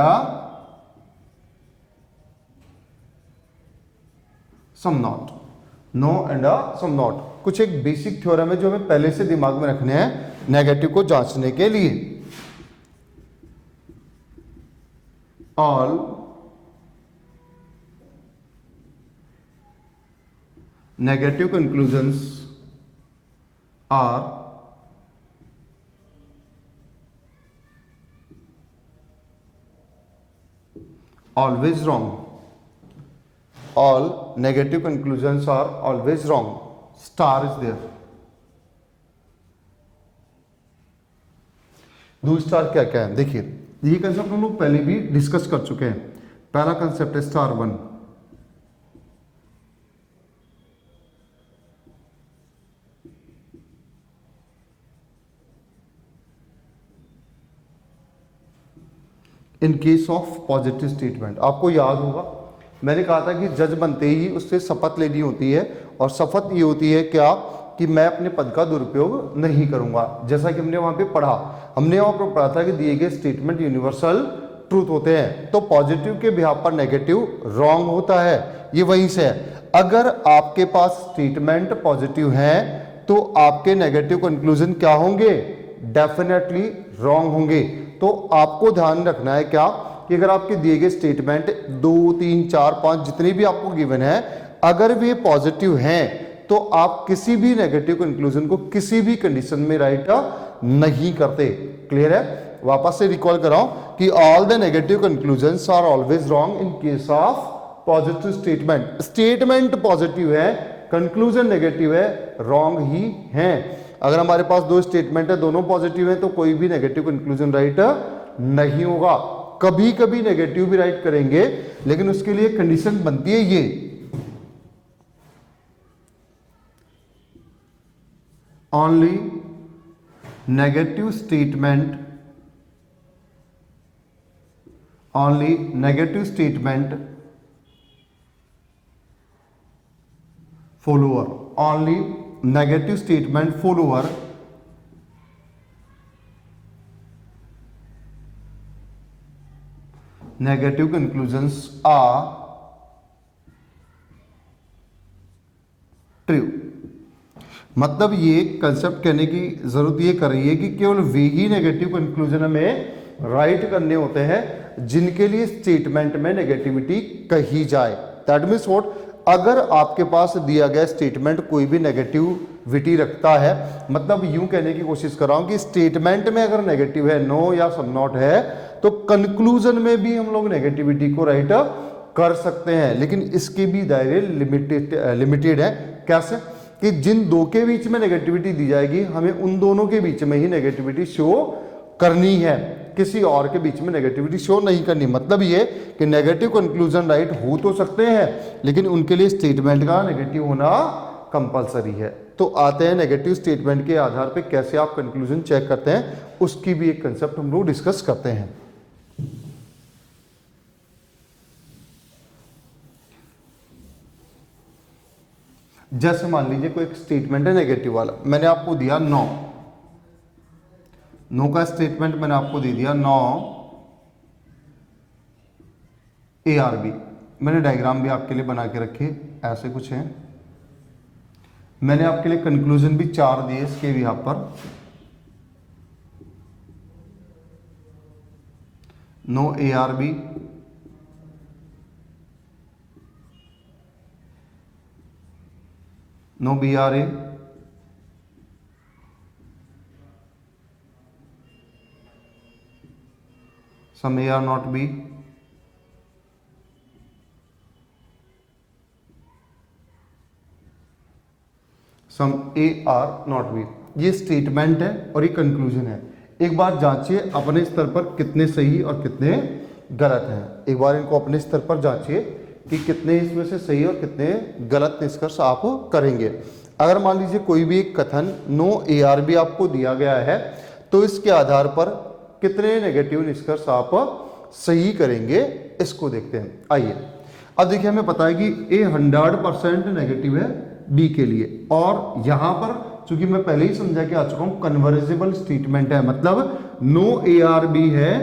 some not, no and some not. कुछ एक बेसिक थ्योरम है जो हमें पहले से दिमाग में रखने हैं नेगेटिव को जांचने के लिए। All negative conclusions are always wrong. All negative conclusions are always wrong. Star is there. दो स्टार क्या क्या है देखिए, ये कंसेप्ट हम लोग पहले भी डिस्कस कर चुके हैं। पहला कंसेप्ट है star 1, in case of positive statement. आपको याद होगा मैंने कहा था कि जज बनते ही उससे शपथ लेनी होती है, और शपथ ये होती है क्या कि मैं अपने पद का दुरुपयोग नहीं करूंगा। जैसा कि हमने वहां पे पढ़ा, हमने वहां पर पढ़ा था कि दिए गए स्टेटमेंट यूनिवर्सल ट्रूथ होते हैं, तो पॉजिटिव के बिहाफ पर नेगेटिव रॉन्ग होता है। ये वहीं से है। अगर आपके पास स्टेटमेंट पॉजिटिव है तो आपके नेगेटिव कंक्लूजन क्या होंगे? डेफिनेटली रॉन्ग होंगे। तो आपको ध्यान रखना है क्या कि अगर आपके दिए गए स्टेटमेंट 2, 3, 4, 5 जितने भी आपको गिवन है, अगर वे पॉजिटिव हैं तो आप किसी भी नेगेटिव कंक्लूजन को किसी भी कंडीशन में राइट नहीं करते। क्लियर है? वापस से रिकॉल कराओ कि all the negative conclusions are always wrong in case of positive statement. Statement positive है, कंक्लूजन नेगेटिव है, रॉन्ग ही है। अगर हमारे पास दो स्टेटमेंट है, दोनों पॉजिटिव है, तो कोई भी नेगेटिव कंक्लूजन राइट नहीं होगा। कभी कभी नेगेटिव भी राइट करेंगे, लेकिन उसके लिए कंडीशन बनती है ये, only negative statement, only negative statement follower, only negative statement follower negative conclusions are true। मतलब ये कंसेप्ट कहने की जरूरत ये कर रही है कि केवल वे ही नेगेटिव कंक्लूजन हमें राइट करने होते हैं जिनके लिए स्टेटमेंट में नेगेटिविटी कही जाए। दैट मीन्स व्हाट, अगर आपके पास दिया गया स्टेटमेंट कोई भी नेगेटिविटी रखता है, मतलब यूं कहने की कोशिश कर रहा हूं कि स्टेटमेंट में अगर नेगेटिव है, नो या सम नॉट है, तो कंक्लूजन में भी हम लोग नेगेटिविटी को राइट कर सकते हैं, लेकिन इसके भी दायरे लिमिटेड है। कैसे? कि जिन दो के बीच में नेगेटिविटी दी जाएगी, हमें उन दोनों के बीच में ही नेगेटिविटी शो करनी है, किसी और के बीच में नेगेटिविटी शो नहीं करनी। मतलब ये कि नेगेटिव कंक्लूजन राइट हो तो सकते हैं, लेकिन उनके लिए स्टेटमेंट का नेगेटिव होना कंपलसरी है। तो आते हैं नेगेटिव स्टेटमेंट के आधार पे कैसे आप कंक्लूजन चेक करते हैं, उसकी भी एक कंसेप्ट हम लोग डिस्कस करते हैं। जैसे मान लीजिए कोई एक स्टेटमेंट है नेगेटिव वाला, मैंने आपको दिया नो, नो का स्टेटमेंट मैंने आपको दे दिया, नो ARB। मैंने डायग्राम भी आपके लिए बना के रखे, ऐसे कुछ है। मैंने आपके लिए कंक्लूजन भी 4 दिए इसके भी यहां पर, no ARB, no BRA, some A are not B, some A are not B। ये स्टेटमेंट है और ये कंक्लूजन है। एक बार जांचिए अपने स्तर पर कितने सही और कितने गलत हैं। एक बार इनको अपने स्तर पर जांचिए कि कितने इसमें से सही और कितने गलत निष्कर्ष आप करेंगे। अगर मान लीजिए कोई भी एक कथन नो ARB आपको दिया गया है, तो इसके आधार पर कितने नेगेटिव निष्कर्ष आप सही करेंगे, इसको देखते हैं। आइए अब देखिए, हमें पता है कि A 100% नेगेटिव है B के लिए, और यहां पर चूंकि मैं पहले ही समझा के आ चुका हूं कन्वर्जेबल स्टेटमेंट है, मतलब नो ARB है,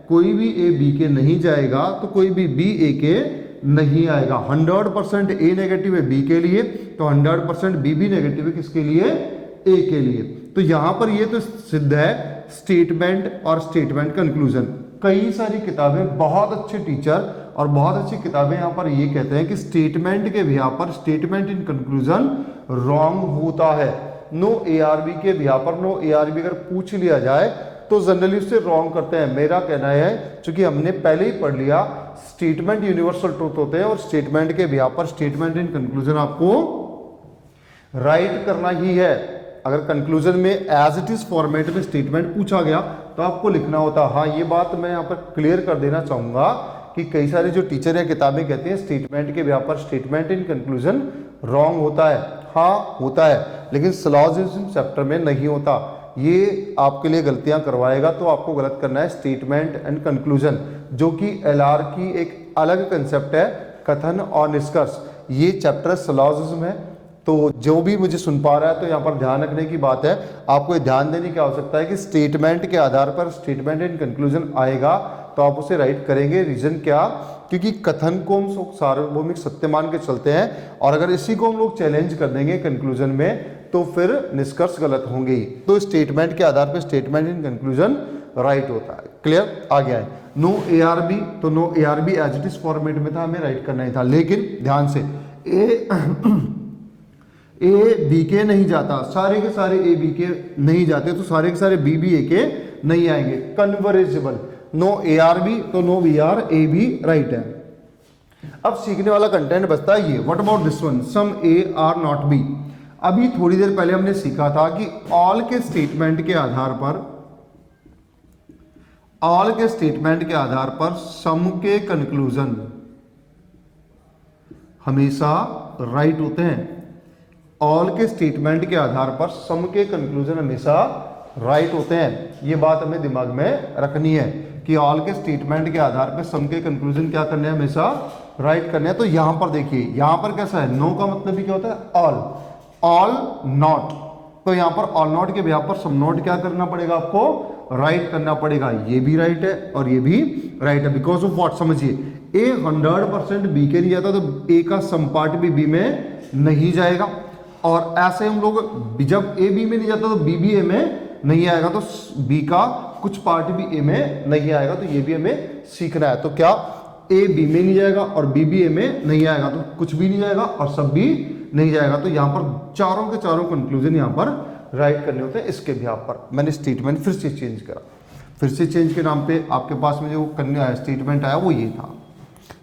कोई भी A B के नहीं जाएगा तो कोई भी B A के नहीं आएगा। 100% ए नेगेटिव है बी के लिए, तो 100% बी भी नेगेटिव है किसके लिए, ए के लिए। तो यहां पर ये तो सिद्ध है स्टेटमेंट और स्टेटमेंट कंक्लूजन। कई सारी किताबें, बहुत अच्छे टीचर और बहुत अच्छी किताबें यहां पर ये कहते हैं कि स्टेटमेंट के बिहार पर स्टेटमेंट इन कंक्लूजन रॉन्ग होता है। नो एआरबी के बिहार पर नो एआरबी अगर पूछ लिया जाए तो जनरली उससे रॉन्ग करते हैं। मेरा कहना है, क्योंकि हमने पहले ही पढ़ लिया, स्टेटमेंट यूनिवर्सल ट्रूथ होते हैं और स्टेटमेंट के बिहार पर स्टेटमेंट इन कंक्लूजन आपको राइट करना ही है। अगर कंक्लूजन में एज इट इज फॉर्मेट में स्टेटमेंट पूछा गया तो आपको लिखना होता। हाँ, ये बात मैं यहाँ पर क्लियर कर देना चाहूंगा कि कई सारे जो टीचर या किताबें कहते हैं स्टेटमेंट के बिहार पर स्टेटमेंट इन कंक्लूजन रॉन्ग होता है। हाँ होता है, लेकिन सिलॉजिज्म चैप्टर में नहीं होता। ये आपके लिए गलतियां करवाएगा, तो आपको गलत करना है स्टेटमेंट एंड कंक्लूजन, जो कि एलआर की एक अलग कंसेप्ट है, कथन और निष्कर्ष। ये चैप्टर सिलॉजिज्म है। तो जो भी मुझे सुन पा रहा है, तो यहाँ पर ध्यान रखने की बात है, आपको ये ध्यान देने की आवश्यकता है कि स्टेटमेंट के आधार पर स्टेटमेंट एंड कंक्लूजन आएगा तो आप उसे राइट करेंगे। रीजन क्या, क्योंकि कथन को हम सार्वभौमिक सत्य मान के चलते हैं, और अगर इसी को हम लोग चैलेंज कर देंगे कंक्लूजन में तो फिर निष्कर्ष गलत होंगे ही। तो स्टेटमेंट के आधार पर स्टेटमेंट इन कंक्लूजन राइट होता है। क्लियर, आ गया है। नो एआरबी, तो no A are B as it is format में था, हमें राइट करना ही था। लेकिन ध्यान से, ए बी के नहीं जाता, सारे के सारे ए बी के नहीं जाते, तो सारे के सारे बी भी ए के नहीं आएंगे। Convertible, no A are B, तो no B are, A B right है। अब सीखने वाला कंटेंट बचता है ये, what about this one, some A are not B. अभी थोड़ी देर पहले हमने सीखा था कि ऑल के स्टेटमेंट के आधार पर, ऑल के स्टेटमेंट के आधार पर सम के कंक्लूजन हमेशा राइट होते हैं। ऑल के स्टेटमेंट के आधार पर सम के कंक्लूजन हमेशा राइट होते हैं। ये बात हमें दिमाग में रखनी है कि ऑल के स्टेटमेंट के आधार पर सम के कंक्लूजन क्या करने हैं, हमेशा राइट करने हैं। तो यहां पर देखिए, यहां पर कैसा है, नो का मतलब भी क्या होता है, ऑल, ऑल नॉट। तो यहां पर ऑल नॉट के बिहाफ पर सम नॉट क्या करना पड़ेगा, आपको राइट करना पड़ेगा। ये भी राइट है और ये भी राइट है, बिकॉज ऑफ व्हाट, समझिए, ए 100% बी के लिए जाता तो ए का सम पार्ट भी बी में नहीं जाएगा, और ऐसे हम लोग जब ए बी में नहीं जाता तो बी भी ए में नहीं आएगा, तो बी का कुछ पार्ट भी ए में नहीं आएगा। तो ये भी हमें सीखना है। तो क्या ए बी में नहीं जाएगा और बी भी ए में नहीं आएगा, तो कुछ भी नहीं जाएगा और सब भी नहीं जाएगा। तो यहाँ पर चारों के चारों कंक्लूजन यहाँ पर राइट करने होते हैं। इसके बिहाफ पर मैंने स्टेटमेंट फिर से चेंज करा, फिर से चेंज के नाम पे आपके पास में जो करने आया स्टेटमेंट आया वो ये था,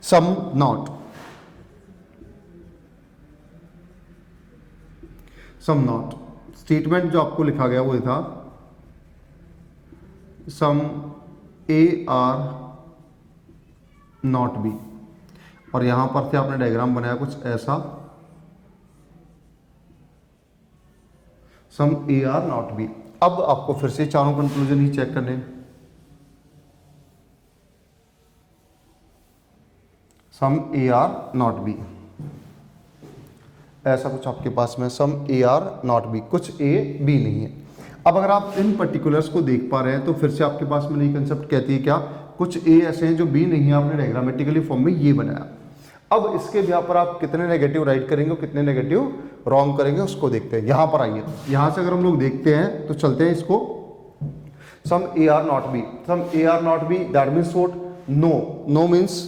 some not, some not. Statement जो आपको लिखा गया वो था some A are not B, और यहां पर से आपने डायग्राम बनाया कुछ ऐसा, some A are not B. अब आपको फिर से चारों कंक्लूजन ही चेक करने, some A are not B, ऐसा कुछ आपके पास में some A are not B, कुछ ए बी नहीं है। अब अगर आप इन पर्टिकुलर्स को देख पा रहे हैं तो फिर से आपके पास में नई कंसेप्ट कहती है क्या, कुछ ए ऐसे हैं जो बी नहीं है, आपने डायग्रामेटिकली फॉर्म में ये बनाया। अब इसके बिहाफ पर आप कितने नेगेटिव राइट करेंगे और कितने नेगेटिव रॉन्ग करेंगे उसको देखते हैं। यहां पर आइए, यहां से अगर हम लोग देखते हैं तो चलते हैं इसको, some A are not B, some A are not B, that means what, no, no means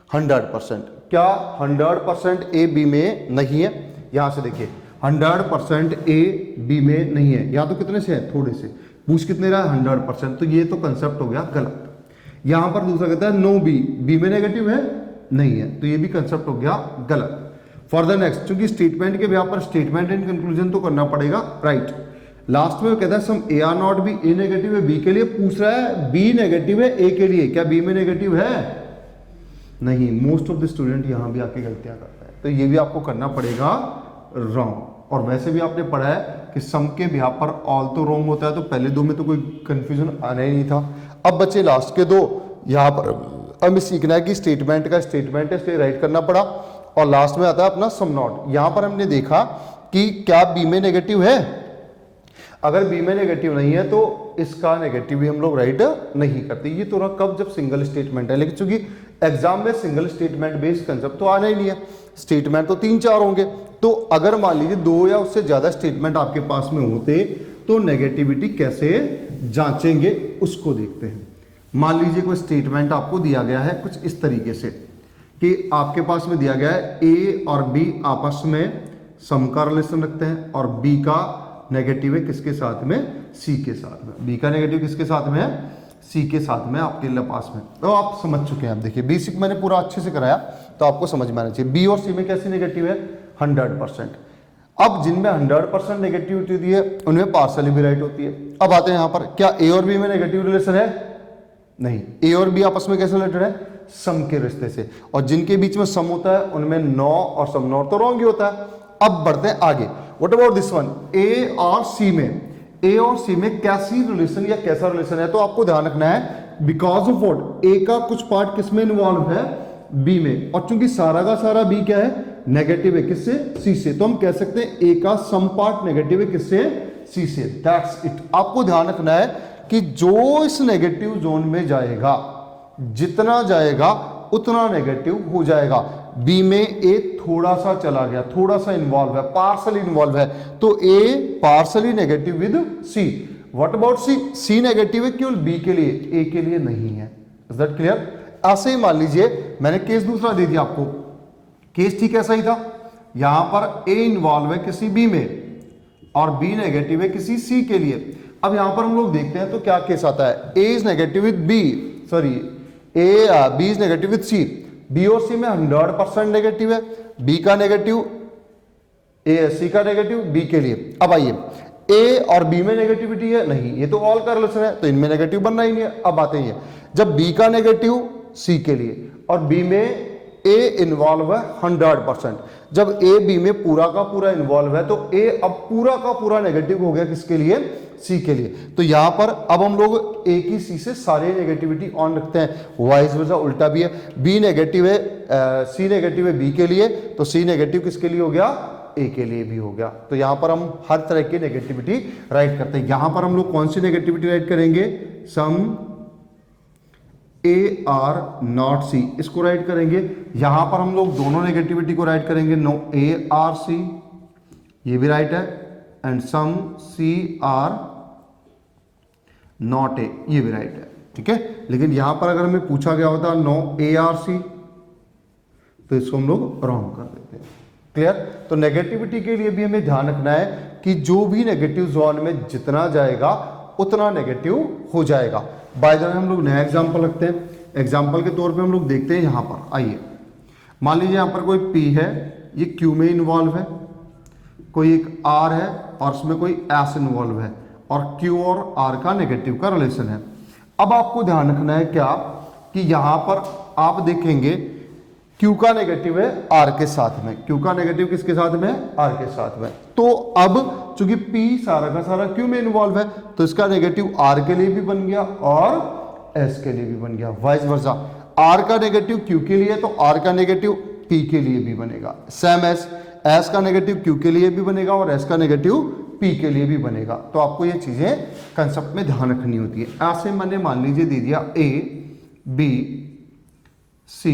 100%। क्या 100% ए बी में नहीं है? यहां से देखिए 100% ए बी में नहीं है। यहां तो कितने से है, थोड़े से, पूछ कितने रहा है 100%, तो ये तो कंसेप्ट हो गया गलत। यहां पर दूसरा कहता है नो बी, बी में नेगेटिव है नहीं है, तो ये भी कंसेप्ट हो गया गलत। फॉर द नेक्स्ट, क्योंकि स्टेटमेंट के बिहाफ पर स्टेटमेंट एंड कंक्लूजन तो करना पड़ेगा राइट। लास्ट में वो कहता है some A are not B, A negative है बी के लिए, पूछ रहा है बी नेगेटिव है ए के लिए, क्या बी में नेगेटिव है? नहीं। मोस्ट ऑफ द स्टूडेंट यहां भी आके गलतियां करते हैं, तो ये भी आपको करना पड़ेगा रॉन्ग। और वैसे भी आपने पढ़ा है कि सम के बिहाफ पर ऑल तो रॉन्ग होता है, तो पहले दो में तो कोई कंफ्यूजन आना ही नहीं था। अब बच्चे लास्ट के दो, यहाँ पर हमें सीखना है कि स्टेटमेंट का स्टेटमेंट है इसलिए राइट करना पड़ा, और लास्ट में आता है अपना सम नॉट। यहां पर हमने देखा कि क्या बी में नेगेटिव है, अगर बी में नेगेटिव नहीं है तो इसका नेगेटिव भी हम लोग राइट नहीं करते। ये तो कब, जब सिंगल स्टेटमेंट है। लेकिन चूंकि एग्जाम में सिंगल स्टेटमेंट बेस्ड कंसेप्ट तो आना ही नहीं है, स्टेटमेंट तो 3-4 होंगे। तो अगर मान लीजिए 2 या उससे ज्यादा स्टेटमेंट आपके पास में होते तो नेगेटिविटी कैसे जांचेंगे उसको देखते हैं। मान लीजिए कोई स्टेटमेंट आपको दिया गया है कुछ इस तरीके से कि आपके पास में दिया गया है ए और बी आपस में सम का रिलेशन रखते हैं और बी का नेगेटिव है किसके साथ में, सी के साथ में। बी का नेगेटिव किसके साथ में है, सी के साथ में आपके पास में। तो आप समझ चुके हैं। आप देखिए बेसिक मैंने पूरा अच्छे से कराया तो आपको समझ में आना चाहिए। बी और सी में कैसी नेगेटिव है, 100%। अब जिनमें 100% नेगेटिविटी होती है उनमें पार्सली भी राइट होती है। अब आते हैं यहाँ पर, क्या ए और बी में नेगेटिव रिलेशन है, नहीं। ए और बी आपस में कैसे रिलेटेड है, सम के रिश्ते से। और जिनके बीच में सम होता है उनमें नॉ और सम नॉट तो रॉन्ग ही होता है। अब बढ़ते हैं आगे। व्हाट अबाउट दिस वन, ए और सी में, ए और सी में कैसी रिलेशन या कैसा रिलेशन है, तो आपको ध्यान रखना है बिकॉज ऑफ व्हाट, ए का कुछ पार्ट किसमें इन्वॉल्व है, बी में। और चूंकि सारा का सारा बी क्या है, नेगेटिव है, किससे, सी से। तो हम कह सकते हैं ए का सम पार्ट नेगेटिव है, किससे, सी से। That's it. आपको ध्यान रखना है कि जो इस नेगेटिव जोन में जाएगा, जितना जाएगा उतना नेगेटिव हो जाएगा। बी में ए थोड़ा सा चला गया, थोड़ा सा इन्वॉल्व है, पार्सली इन्वॉल्व है, तो A partially negative with C. What about C, C negative है केवल बी के लिए, ए के लिए नहीं है। Is that clear. ऐसे ही मान लीजिए मैंने केस दूसरा दे दिया आपको, केस ठीक ऐसा ही था। यहां पर ए इन्वॉल्व है किसी बी में और बी नेगेटिव है किसी सी के लिए। अब यहां पर हम लोग देखते हैं तो क्या केस आता है, A is negative with B, sorry B is negative with C. B और सी में 100% नेगेटिव है, बी का नेगेटिव ए, सी का नेगेटिव बी के लिए। अब आइए, ए और बी में नेगेटिविटी है, नहीं, ये तो ऑल का रिलेशन है तो इनमें नेगेटिव बनना ही नहीं है। अब आते हैं जब बी का नेगेटिव सी के लिए और बी में ए इन्वॉल्व है 100%, जब ए बी में पूरा का पूरा इन्वॉल्व है तो ए अब पूरा का पूरा नेगेटिव हो गया किसके लिए, सी के लिए। तो यहां पर अब हम लोग ए की सी से सारे नेगेटिविटी ऑन रखते हैं, वाइस वर्सा उल्टा भी है। बी नेगेटिव है, सी नेगेटिव है बी के लिए, तो सी नेगेटिव किसके लिए हो गया, ए के लिए भी हो गया। तो यहां पर हम हर तरह की नेगेटिविटी राइट करते हैं। यहां पर हम लोग कौन सी नेगेटिविटी राइट करेंगे, सम ए आर नॉट सी, इसको राइट करेंगे। यहां पर हम लोग दोनों नेगेटिविटी को राइट करेंगे, नो ए आर सी, ये भी राइट है, and some C are not A, ये भी राइट है, ठीक है। लेकिन यहां पर अगर हमें पूछा गया होता नो ए आर सी तो इसको हम लोग रॉन्ग कर देते हैं। क्लियर। तो नेगेटिविटी के लिए भी हमें ध्यान रखना है कि जो भी नेगेटिव जोन में जितना जाएगा उतना नेगेटिव हो जाएगा। बाय द वे हम लोग नया एग्जांपल रखते हैं। एग्जांपल के तौर पे हम लोग देखते हैं यहां पर, आइए मान लीजिए यहां पर कोई P है, ये Q में इन्वॉल्व है, कोई एक R है और उसमें कोई S इन्वॉल्व है और Q और R का नेगेटिव का रिलेशन है। अब आपको ध्यान रखना है क्या कि यहां पर आप देखेंगे Q का नेगेटिव है R के साथ में, Q का नेगेटिव किसके साथ में, R के साथ में। तो अब चूंकि P सारा का सारा Q में इन्वॉल्व है तो इसका नेगेटिव R के लिए भी बन गया और S के लिए भी बन गया, वाइस वर्सा। R का नेगेटिव Q के लिए तो R का नेगेटिव P के लिए भी बनेगा, सेम एस S का नेगेटिव Q के लिए भी बनेगा और S का नेगेटिव P के लिए भी बनेगा। तो आपको ये चीजें कंसेप्ट में ध्यान रखनी होती है। ऐसे मैंने मान लीजिए दे दिया A B C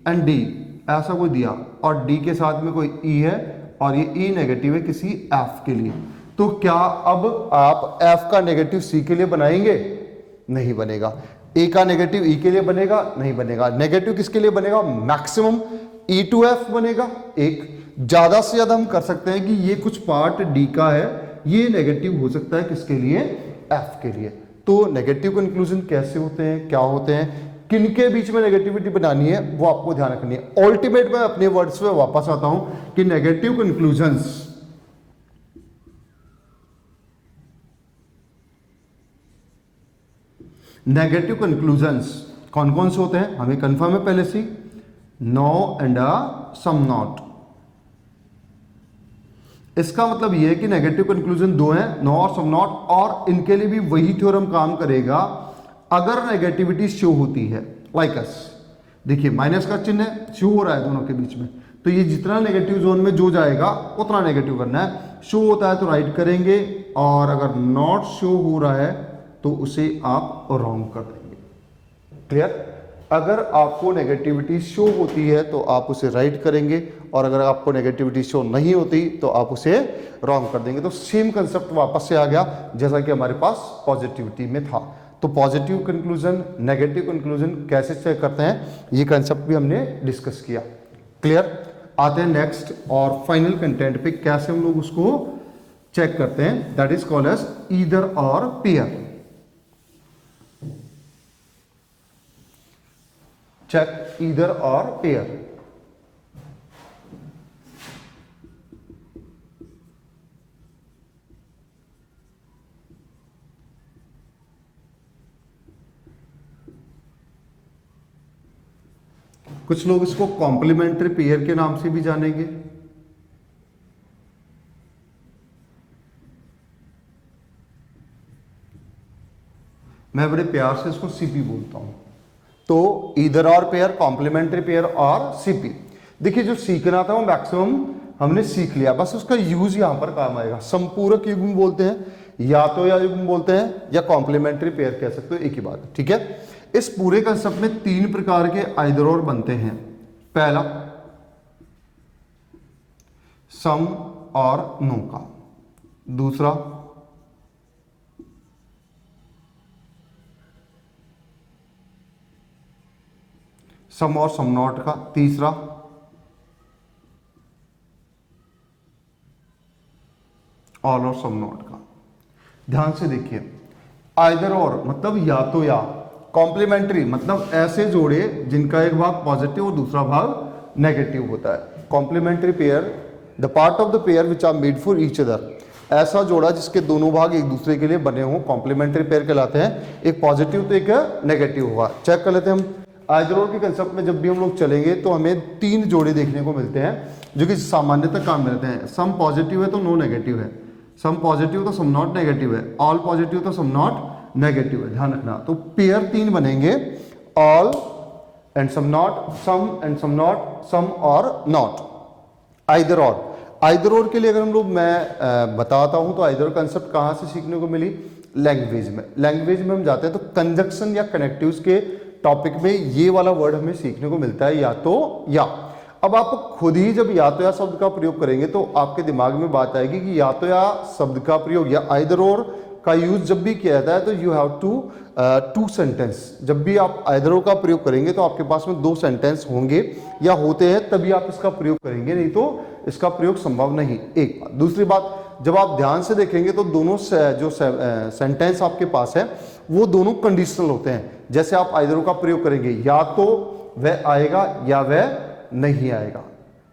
and D, ऐसा कोई दिया और D के साथ में कोई E है और ये E नेगेटिव है किसी F के लिए, तो क्या अब आप F का नेगेटिव C के लिए बनाएंगे, नहीं बनेगा। A का नेगेटिव E के लिए बनेगा, नहीं बनेगा। नेगेटिव किसके लिए बनेगा, मैक्सिमम E टू F बनेगा एक, ज्यादा से ज्यादा हम कर सकते हैं कि ये कुछ पार्ट D का है, ये नेगेटिव हो सकता है किसके लिए, F के लिए। तो नेगेटिव कंक्लूजन कैसे होते हैं, क्या होते हैं, किनके बीच में नेगेटिविटी बनानी है वो आपको ध्यान रखनी है। अल्टीमेट में अपने वर्ड्स पे वापस आता हूं कि नेगेटिव कंक्लूजन्स कौन कौन से होते हैं हमें कंफर्म है पहले से, नो एंड सम नॉट। इसका मतलब यह है कि नेगेटिव कंक्लूजन दो हैं, नो और सम नॉट, और इनके लिए भी वही थ्योरम काम करेगा अगर नेगेटिविटी शो होती है। लाइक अस, देखिए माइनस का चिन्ह है, शो हो रहा है दोनों के बीच में, तो ये जितना नेगेटिव जोन में जो जाएगा उतना नेगेटिव करना है। शो होता है तो राइट करेंगे और अगर नॉट शो हो रहा है तो उसे आप रॉन्ग कर देंगे। क्लियर? अगर आपको नेगेटिविटी शो होती है तो आप उसे राइट करेंगे, और अगर आपको नेगेटिविटी शो नहीं होती तो आप उसे रॉन्ग कर देंगे। तो सेम कंसेप्ट वापस से आ गया जैसा कि हमारे पास पॉजिटिविटी में था। तो पॉजिटिव कंक्लूजन, नेगेटिव कंक्लूजन कैसे चेक करते हैं, ये कंसेप्ट भी हमने डिस्कस किया। क्लियर? आते हैं नेक्स्ट और फाइनल कंटेंट पे, कैसे हम लोग उसको चेक करते हैं। That is called as either or pair. Check either or pair. कुछ लोग इसको कॉम्प्लीमेंट्री पेयर के नाम से भी जानेंगे। मैं बड़े प्यार से इसको सीपी बोलता हूं। तो either or pair, complementary pair और सीपी। देखिए जो सीखना था वो मैक्सिमम हमने सीख लिया, बस उसका यूज यहां पर काम आएगा। संपूरक युग्म बोलते हैं, या तो या युग्म बोलते हैं, या कॉम्प्लीमेंट्री पेयर कह सकते हो, एक ही बात है। ठीक है? इस पूरे कंसेप्ट में 3 प्रकार के आइदर और बनते हैं। पहला सम और नो का, दूसरा सम और सम नॉट का, तीसरा ऑल और सम नॉट का। ध्यान से देखिए, आइदर और मतलब या तो या, कॉम्प्लीमेंट्री मतलब ऐसे जोड़े जिनका एक भाग पॉजिटिव और दूसरा भाग नेगेटिव होता है। Complementary pair, the part of the pair which are made for each other, ऐसा जोड़ा जिसके दोनों भाग एक दूसरे के लिए बने हों, कॉम्प्लीमेंट्री पेयर कहलाते हैं। एक पॉजिटिव तो एक नेगेटिव होगा। चेक कर लेते हैं हम। आइदर और के कंसेप्ट में जब भी हम लोग चलेंगे तो हमें 3 जोड़े देखने को मिलते हैं जो कि सामान्यतः काम में रहते हैं। सम पॉजिटिव है तो नो नेगेटिव है, सम पॉजिटिव तो सम नॉट नेगेटिव है, ऑल पॉजिटिव तो सम नॉट नेगेटिव है। ध्यान रखना। तो पेयर 3 बनेंगे, all and some not, some and some not, some और नॉट। आइदर और, आइदर और के लिए अगर हम लोग मैं बताता हूं तो आइदर कंसेप्ट कहां से सीखने को मिली? लैंग्वेज में। लैंग्वेज में हम जाते हैं तो कंजक्शन या कनेक्टिव्स के टॉपिक में ये वाला वर्ड हमें सीखने को मिलता है, या तो या। अब आप खुद ही जब या तो या शब्द का प्रयोग करेंगे तो आपके दिमाग में बात आएगी कि या तो या शब्द का प्रयोग या आइदर और का यूज जब भी किया जाता है तो यू हैव टू सेंटेंस। जब भी आप आइदर और का प्रयोग करेंगे तो आपके पास में 2 सेंटेंस होंगे या होते हैं, तभी आप इसका प्रयोग करेंगे, नहीं तो इसका प्रयोग संभव नहीं। एक बात। दूसरी बात, जब आप ध्यान से देखेंगे तो दोनों जो सेंटेंस आपके पास है वो दोनों कंडीशनल होते हैं। जैसे आप आइदर का प्रयोग करेंगे, या तो वह आएगा या वह नहीं आएगा,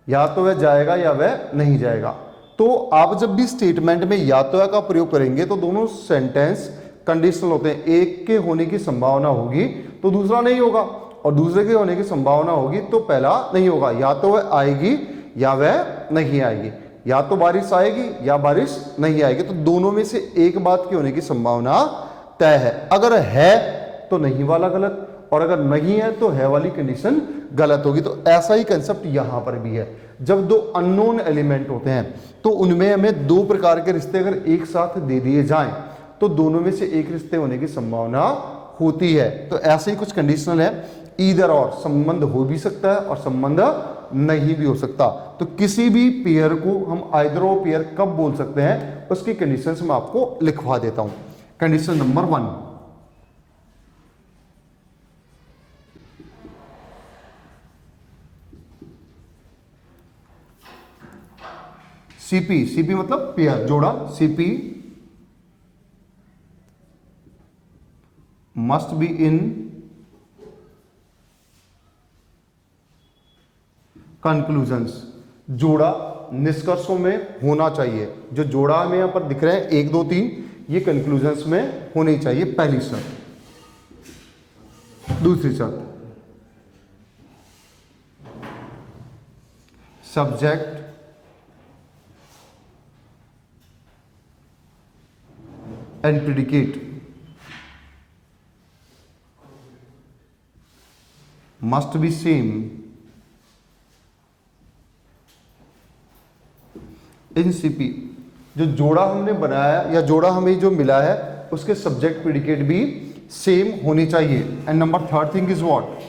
या तो वह जाएगा या वह नहीं जाएगा। तो आप जब भी स्टेटमेंट में या तो या का प्रयोग करेंगे तो दोनों सेंटेंस कंडीशनल होते हैं। एक के होने की संभावना होगी तो दूसरा नहीं होगा, और दूसरे के होने की संभावना होगी तो पहला नहीं होगा। या तो वह आएगी या वह नहीं आएगी, या तो बारिश आएगी या बारिश नहीं आएगी। तो दोनों में से एक बात की होने की संभावना तय है। अगर है तो नहीं वाला गलत, और अगर नहीं है तो है वाली कंडीशन गलत होगी। तो ऐसा ही कंसेप्ट यहां पर भी है। जब 2 अननोन एलिमेंट होते हैं तो उनमें हमें 2 प्रकार के रिश्ते अगर एक साथ दे दिए जाएं तो दोनों में से एक रिश्ते होने की संभावना होती है। तो ऐसे ही कुछ कंडीशनल है। ईदर और संबंध हो भी सकता है और संबंध नहीं भी हो सकता। तो किसी भी पेयर को हम आइदर और पेयर कब बोल सकते हैं उसकी कंडीशंस मैं आपको लिखवा देता हूं। Condition number 1, CP. सीपी मतलब पेयर, जोड़ा। CP must be in conclusions. जोड़ा निष्कर्षों में होना चाहिए। जो जोड़ा हमें यहां पर दिख रहे हैं 1 2 3, ये कंक्लूजन्स में होनी चाहिए। पहली शर्त। दूसरी शर्त, subject and predicate must be same in CP। जो जोड़ा हमने बनाया या जोड़ा हमें जो मिला है उसके सब्जेक्ट प्रेडिकेट भी सेम होनी चाहिए। And number third thing is what,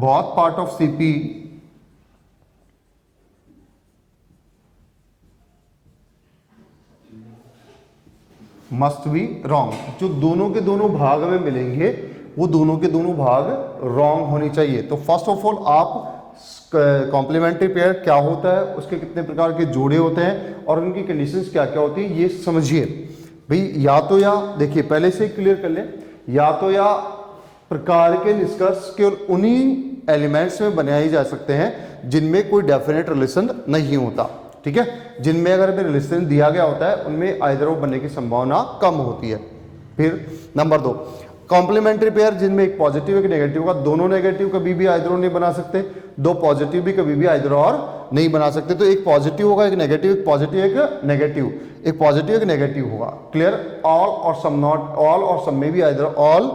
both part of CP must be wrong. जो दोनों के दोनों भाग में मिलेंगे वो दोनों के दोनों भाग रॉन्ग होनी चाहिए। तो फर्स्ट ऑफ ऑल आप कॉम्प्लीमेंट्री पेयर क्या होता है, उसके कितने प्रकार के जोड़े होते हैं और उनकी कंडीशंस क्या क्या होती है ये समझिए भाई। या तो या देखिए पहले से क्लियर कर लें, या तो या प्रकार के निष्कर्ष केवल उन्हीं एलिमेंट्स में बनाए जा सकते हैं जिनमें कोई डेफिनेट रिलेशन नहीं होता, ठीक है। जिनमें अगर हमें रिलेशन दिया गया होता है उनमें आइदर ऑफ बनने की संभावना कम होती है। फिर नंबर 2, कॉम्प्लीमेंट्री पेयर जिनमें एक पॉजिटिव एक नेगेटिव का, दोनों नेगेटिव कभी भी आइदर और नहीं बना सकते, दो पॉजिटिव भी कभी भी आइदर और नहीं बना सकते। तो एक पॉजिटिव होगा एक नेगेटिव, एक पॉजिटिव एक नेगेटिव, एक पॉजिटिव एक नेगेटिव होगा। क्लियर। ऑल और सम, नॉट ऑल और सम में भी आइदर ऑल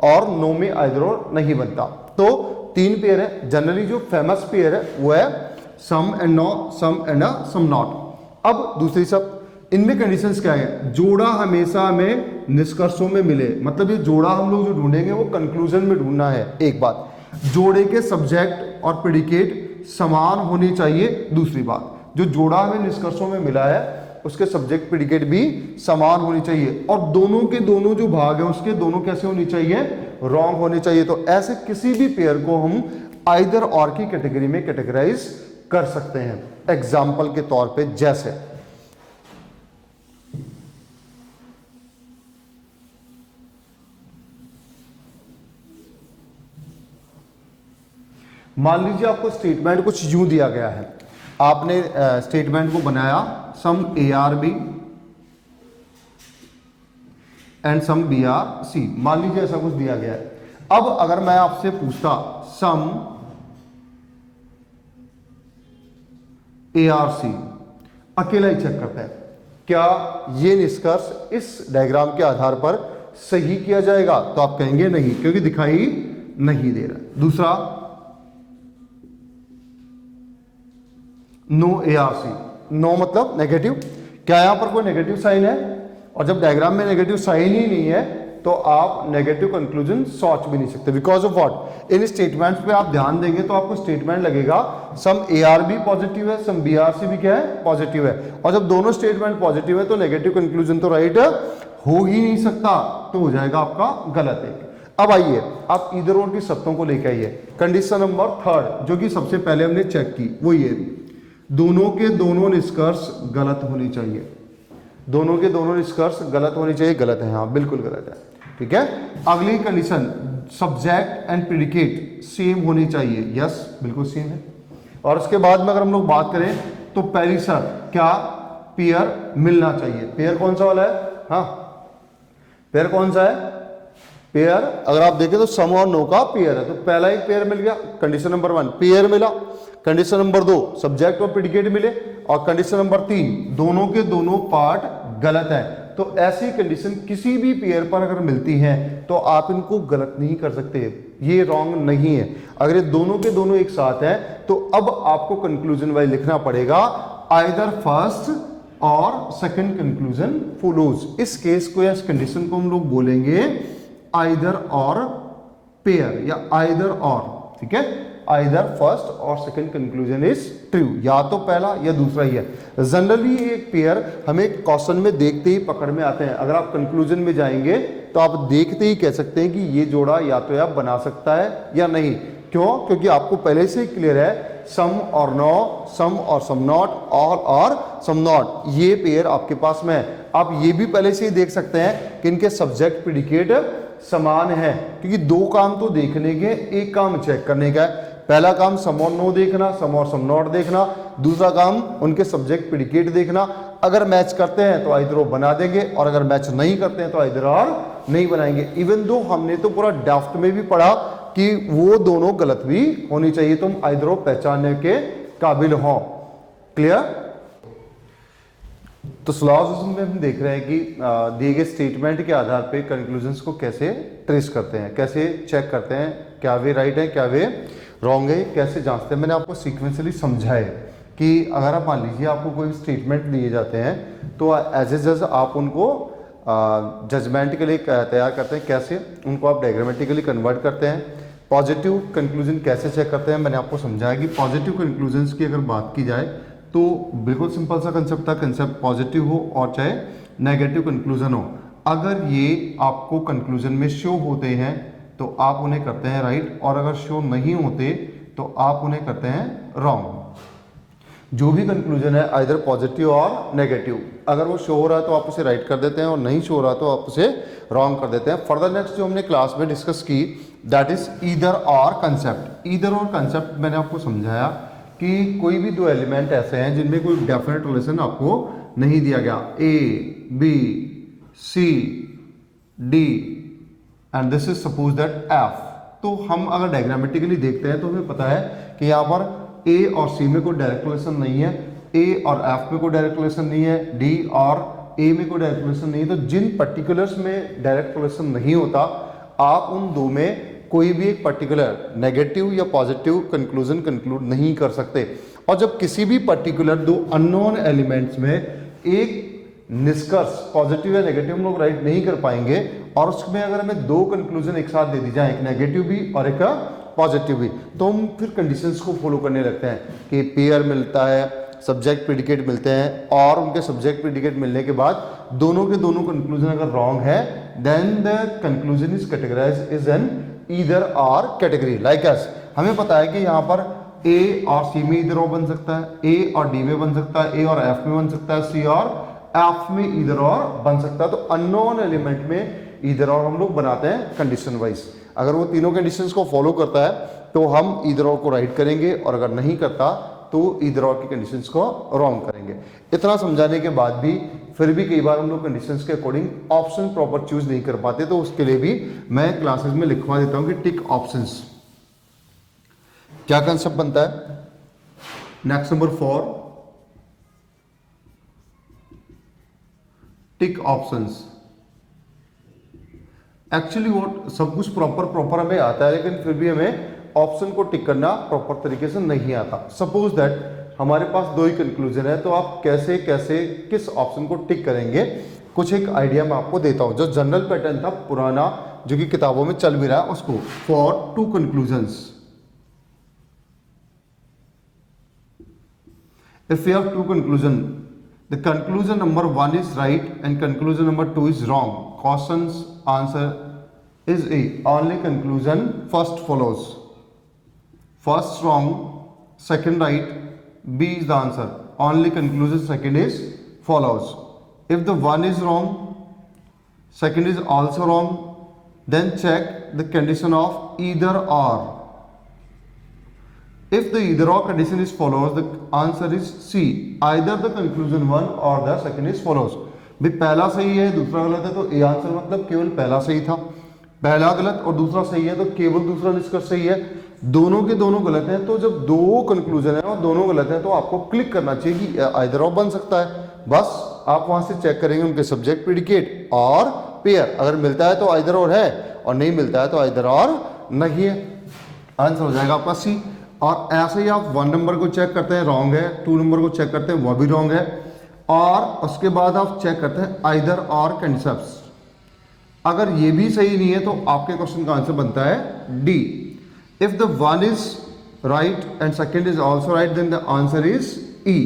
और नो में आइदर और नहीं बनता। तो 3 पेयर है जनरली। जो फेमस पेयर है वो है some and not, some and some not. अब दूसरी सब, इनमें कंडीशंस क्या है, जोड़ा हमेशा हमें निष्कर्षों में मिले, मतलब ये जोड़ा हम लोग जो ढूंढेंगे वो कंक्लूजन में ढूंढना है। एक बात, जोड़े के सब्जेक्ट और प्रेडिकेट समान होनी चाहिए। दूसरी बात, जो जोड़ा हमें निष्कर्षों में मिला है उसके सब्जेक्ट प्रेडिकेट भी समान होनी चाहिए, और दोनों के दोनों जो भाग है उसके दोनों कैसे होनी चाहिए, रॉन्ग होने चाहिए। तो ऐसे किसी भी पेयर को हम आइदर और की कैटेगरी में कैटेगराइज कर सकते हैं। एग्जाम्पल के तौर पे जैसे मान लीजिए आपको स्टेटमेंट कुछ यूं दिया गया है, आपने स्टेटमेंट को बनाया सम ARB एंड सम BRC, मान लीजिए ऐसा कुछ दिया गया है। अब अगर मैं आपसे पूछता सम ARC, अकेला ही चेक करते हैं क्या ये निष्कर्ष इस डायग्राम के आधार पर सही किया जाएगा, तो आप कहेंगे नहीं क्योंकि दिखाई नहीं दे रहा। दूसरा नो ARC, नो मतलब नेगेटिव, क्या यहां पर कोई नेगेटिव साइन है, और जब डायग्राम में नेगेटिव साइन ही नहीं है तो आप नेगेटिव कंक्लूजन सोच भी नहीं सकते। Because of what, in statements पे आप ध्यान देंगे तो आपको स्टेटमेंट लगेगा सम ARB पॉजिटिव है, सम BRC भी क्या है, पॉजिटिव है, और जब दोनों स्टेटमेंट पॉजिटिव है तो नेगेटिव कंक्लूजन तो राइट हो ही नहीं सकता, तो हो जाएगा आपका गलत है। अब आइए आप इधर और की शर्तों को लेकर आइए। कंडीशन नंबर 3 जो कि सबसे पहले हमने चेक की वो ये, दोनों के दोनों निष्कर्ष गलत होनी चाहिए। दोनों के दोनों निष्कर्ष गलत होनी चाहिए, गलत है, हाँ बिल्कुल गलत है, ठीक है। अगली condition, subject and predicate same होनी चाहिए, यस बिल्कुल सेम है। और उसके बाद में अगर हम लोग बात करें तो पहली शर्त क्या, पेयर मिलना चाहिए। पेयर कौन सा वाला है, हाँ पेयर कौन सा है, पेयर अगर आप देखें तो सम और नो का पेयर है, तो पहला एक पेयर मिल गया, कंडीशन नंबर 1 पेयर मिला। कंडीशन नंबर 2 सब्जेक्ट और प्रेडिकेट मिले, और कंडीशन नंबर 3 दोनों के दोनों पार्ट गलत है। तो ऐसी कंडीशन किसी भी पेयर पर अगर मिलती है तो आप इनको गलत नहीं कर सकते, ये रॉन्ग नहीं है। अगर ये दोनों के दोनों एक साथ हैं तो अब आपको कंक्लूजन वाइज लिखना पड़ेगा आइदर फर्स्ट और सेकंड कंक्लूजन फॉलोज। इस केस को या इस कंडीशन को हम लोग बोलेंगे आइदर और पेयर या आइदर और, ठीक है। आइदर फर्स्ट और सेकंड कंक्लूजन इज ट्रू, या तो पहला या दूसरा ही है। जनरली एक पेयर हमें क्वेश्चन में देखते ही पकड़ में आते हैं। अगर आप कंक्लूजन में जाएंगे तो आप देखते ही कह सकते हैं कि ये जोड़ा या तो या बना सकता है या नहीं। क्यों, क्योंकि आपको पहले से ही क्लियर है सम और नो, सम और सम नॉट, ऑल और सम नॉट, ये पेयर आपके पास में है। आप ये भी पहले से ही देख सकते हैं कि इनके सब्जेक्ट प्रेडिकेट समान है, क्योंकि दो काम तो देखने के, एक काम चेक करने का है। पहला काम सम और नो देखना, सम और सम नॉट देखना, दूसरा काम उनके सब्जेक्ट प्रेडिकेट देखना। अगर मैच करते हैं तो आइदर बना देंगे, और अगर मैच नहीं करते हैं तो आइदर और नहीं बनाएंगे। इवन दो हमने तो पूरा ड्राफ्ट में भी पढ़ा कि वो दोनों गलत भी होनी चाहिए, तुम आइदर पहचानने के काबिल हो। क्लियर। तो सिलॉजिज्म में हम देख रहे हैं कि दिए गए स्टेटमेंट के आधार पे कंक्लूजन्स को कैसे ट्रेस करते हैं, कैसे चेक करते हैं क्या वे राइट है क्या वे रॉन्ग है, कैसे जांचते हैं। मैंने आपको सीक्वेंसली समझा है कि अगर आप मान लीजिए आपको कोई स्टेटमेंट दिए जाते हैं तो एज ए जज आप उनको जजमेंट के लिए तैयार करते हैं, कैसे उनको आप डायग्रामेटिकली कन्वर्ट करते हैं। पॉजिटिव कंक्लूजन कैसे चेक करते हैं, मैंने आपको समझाया कि पॉजिटिव कंक्लूजन्स की अगर बात की जाए तो बिल्कुल सिंपल सा कंसेप्ट था, कंसेप्ट पॉजिटिव हो और चाहे नेगेटिव कंक्लूजन हो, अगर ये आपको कंक्लूजन में शो होते हैं तो आप उन्हें करते हैं राइट, और अगर शो नहीं होते तो आप उन्हें करते हैं रॉन्ग। जो भी कंक्लूजन है आइदर पॉजिटिव और नेगेटिव, अगर वो शो हो रहा है तो आप उसे राइट कर देते हैं और नहीं शो हो रहा तो आप उसे रॉन्ग कर देते हैं। फर्दर नेक्स्ट जो हमने क्लास में डिस्कस की दैट इज ईदर और कंसेप्ट। ईदर और कंसेप्ट मैंने आपको समझाया कि कोई भी दो एलिमेंट ऐसे हैं जिनमें कोई डेफिनेट रिलेशन आपको नहीं दिया गया, A B C D and this is suppose that F. तो हम अगर डायग्रामेटिकली देखते हैं तो हमें पता है कि यहाँ पर ए और सी में कोई डायरेक्ट रिलेशन नहीं है, ए और एफ में कोई डायरेक्ट रिलेशन नहीं है, डी और ए में कोई डायरेक्ट रिलेशन नहीं है। तो जिन पर्टिकुलर्स में डायरेक्ट रिलेशन नहीं होता आप उन दो में कोई भी एक पर्टिकुलर नेगेटिव या पॉजिटिव कंक्लूजन कंक्लूड नहीं कर सकते। और जब किसी भी पर्टिकुलर दो अननोन एलिमेंट्स में एक निष्कर्ष पॉजिटिव या नेगेटिव हम लोग राइट नहीं कर पाएंगे और उसमें अगर हमें दो कंक्लूजन एक साथ दे दी जाए, एक नेगेटिव भी और एक पॉजिटिव भी, तो हम फिर कंडीशंस को फॉलो करने लगते हैं कि पेयर मिलता है, सब्जेक्ट प्रेडिकेट मिलते हैं, और उनके सब्जेक्ट प्रेडिकेट मिलने के बाद दोनों के दोनों कंक्लूजन अगर रॉन्ग है then the conclusion is categorized is an either or category. Like as हमें पता है कि यहाँ पर ए और सी में ईदर और बन सकता है, ए और डी में बन सकता है, ए और एफ में बन सकता है, सी और एफ में ईदर और बन सकता है। तो अननोन एलिमेंट में ईदर और हम लोग बनाते हैं कंडीशन वाइज। अगर वो तीनों कंडीशंस को फॉलो करता है तो हम ईदर और को राइट करेंगे, और अगर नहीं करता तो ईदर और की कंडीशंस को रॉन्ग करेंगे। इतना समझाने के बाद भी फिर भी कई बार हम लोग कंडीशंस के अकॉर्डिंग ऑप्शन प्रॉपर चूज नहीं कर पाते, तो उसके लिए भी मैं क्लासेस में लिखवा देता हूं कि टिक ऑप्शंस क्या कंसेप्ट बनता है। नेक्स्ट नंबर 4 टिक ऑप्शंस। एक्चुअली वो सब कुछ प्रॉपर हमें आता है, लेकिन फिर भी हमें ऑप्शन को टिक करना प्रॉपर तरीके से नहीं आता। सपोज दैट हमारे पास दो ही कंक्लूजन है, तो आप कैसे कैसे किस ऑप्शन को टिक करेंगे, कुछ एक आइडिया मैं आपको देता हूं। जो जनरल पैटर्न था पुराना जो कि किताबों में चल भी रहा है उसको, for two conclusions if we have two conclusion, the conclusion number 1 is right and conclusion number 2 is wrong, question's answer is A. Only conclusion first follows, first wrong, second right, B is the answer. Only conclusion second is follows. If the one is wrong, second is also wrong, then check the condition of either or. If the either or condition is follows, the answer is C. Either the conclusion 1 or the second is follows. भाई पहला सही है दूसरा गलत है तो A answer मतलब केवल पहला सही था, पहला गलत और दूसरा सही है तो केवल दूसरा निष्कर्ष सही है। दोनों के दोनों गलत हैं तो जब दो कंक्लूजन है और दोनों गलत हैं तो आपको क्लिक करना चाहिए कि आइदर और बन सकता है। बस आप वहां से चेक करेंगे उनके सब्जेक्ट प्रेडिकेट और पेयर, अगर मिलता है तो आइदर और है और नहीं मिलता है तो आइदर और नहीं है, आंसर हो जाएगा आपका सी। और ऐसे ही आप 1 नंबर को चेक करते हैं रॉन्ग है, 2 नंबर को चेक करते हैं वह भी रॉन्ग है, और उसके बाद आप चेक करते हैं आइदर और कंसेप्ट्स। अगर ये भी सही नहीं है तो आपके क्वेश्चन का आंसर बनता है D. If the 1 is right and second is also right then the answer is E.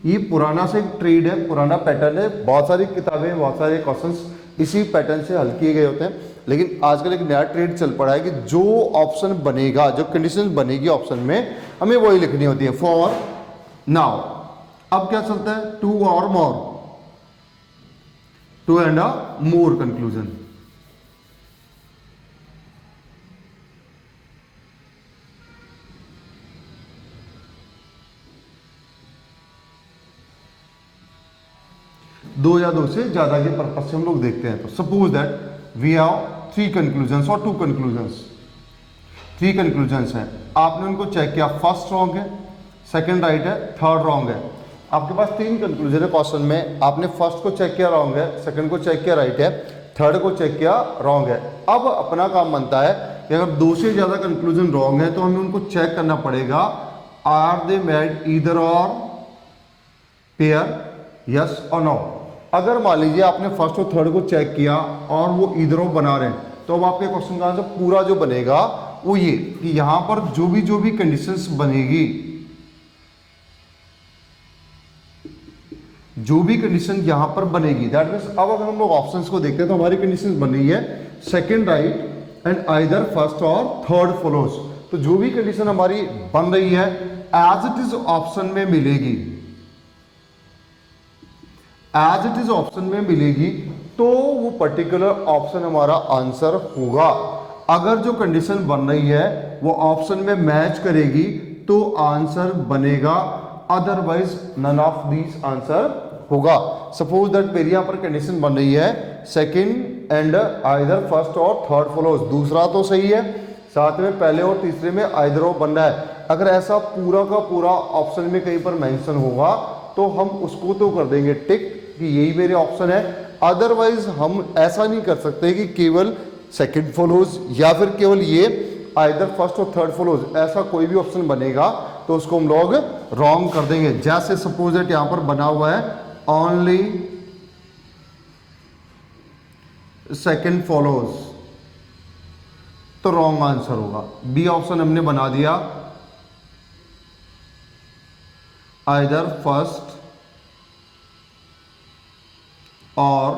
ये पुराना से ट्रेड है, पुराना पैटर्न है, बहुत सारी किताबें बहुत सारे क्वेश्चंस इसी पैटर्न से हल किए गए होते हैं। लेकिन आजकल एक नया ट्रेड चल पड़ा है कि जो ऑप्शन बनेगा, जो कंडीशन बनेगी ऑप्शन में, हमें वही लिखनी होती है। फॉर नाउ अब क्या चलता है, 2 और मोर, 2 एंड अ मोर कंक्लूजन। दो या दो से ज्यादा के पर्पज से हम लोग देखते हैं। तो suppose that we have 3 conclusions और 2 कंक्लूजन्स। 3 कंक्लूजन्स हैं, आपने उनको चेक किया, फर्स्ट रॉन्ग है, सेकंड राइट है, थर्ड रॉन्ग है। आपके पास 3 कंक्लूजन है क्वेश्चन में, आपने फर्स्ट को चेक किया रॉन्ग है, सेकंड को चेक किया राइट है, थर्ड को चेक किया, रॉन्ग है। अब अपना काम बनता है कि अगर दो से ज्यादा कंक्लूजन रॉन्ग है तो हमें उनको चेक करना पड़ेगा, are they made either or pair, yes और नो। अगर मान लीजिए आपने फर्स्ट और थर्ड को चेक किया और वो ईदर और बना रहे हैं, तो अब आपके क्वेश्चन का आंसर पूरा जो बनेगा वो ये कि यहां पर जो भी कंडीशंस बनेगी, जो भी कंडीशन यहां पर बनेगी, दैट मीन्स अब अगर हम लोग ऑप्शंस को देखते हैं तो हमारी कंडीशन बन रही है second right and either first और थर्ड फॉलोज। तो जो भी कंडीशन हमारी बन रही है एज इट इज ऑप्शन में मिलेगी, एज इट इज ऑप्शन में मिलेगी, तो वो पर्टिकुलर ऑप्शन हमारा आंसर होगा। अगर जो कंडीशन बन रही है वो ऑप्शन में मैच करेगी तो आंसर बनेगा, otherwise none of these answer होगा। सपोज दैट मेरी यहां पर कंडीशन बन रही है सेकंड एंड आइदर फर्स्ट और थर्ड फॉलोज, दूसरा तो सही है, साथ में पहले और तीसरे में आइदर और बन रहा है। अगर ऐसा पूरा का पूरा ऑप्शन में कहीं पर मेंशन होगा तो हम उसको तो कर देंगे टिक कि यही मेरे ऑप्शन है। अदरवाइज हम ऐसा नहीं कर सकते कि केवल सेकंड फॉलोज या फिर केवल ये आइदर फर्स्ट और थर्ड फॉलोज, ऐसा कोई भी ऑप्शन बनेगा तो उसको हम लोग रॉन्ग कर देंगे। जैसे सपोज दैट यहां पर बना हुआ है ओनली सेकंड फॉलोज, तो रॉन्ग आंसर होगा। बी ऑप्शन हमने बना दिया आइदर फर्स्ट और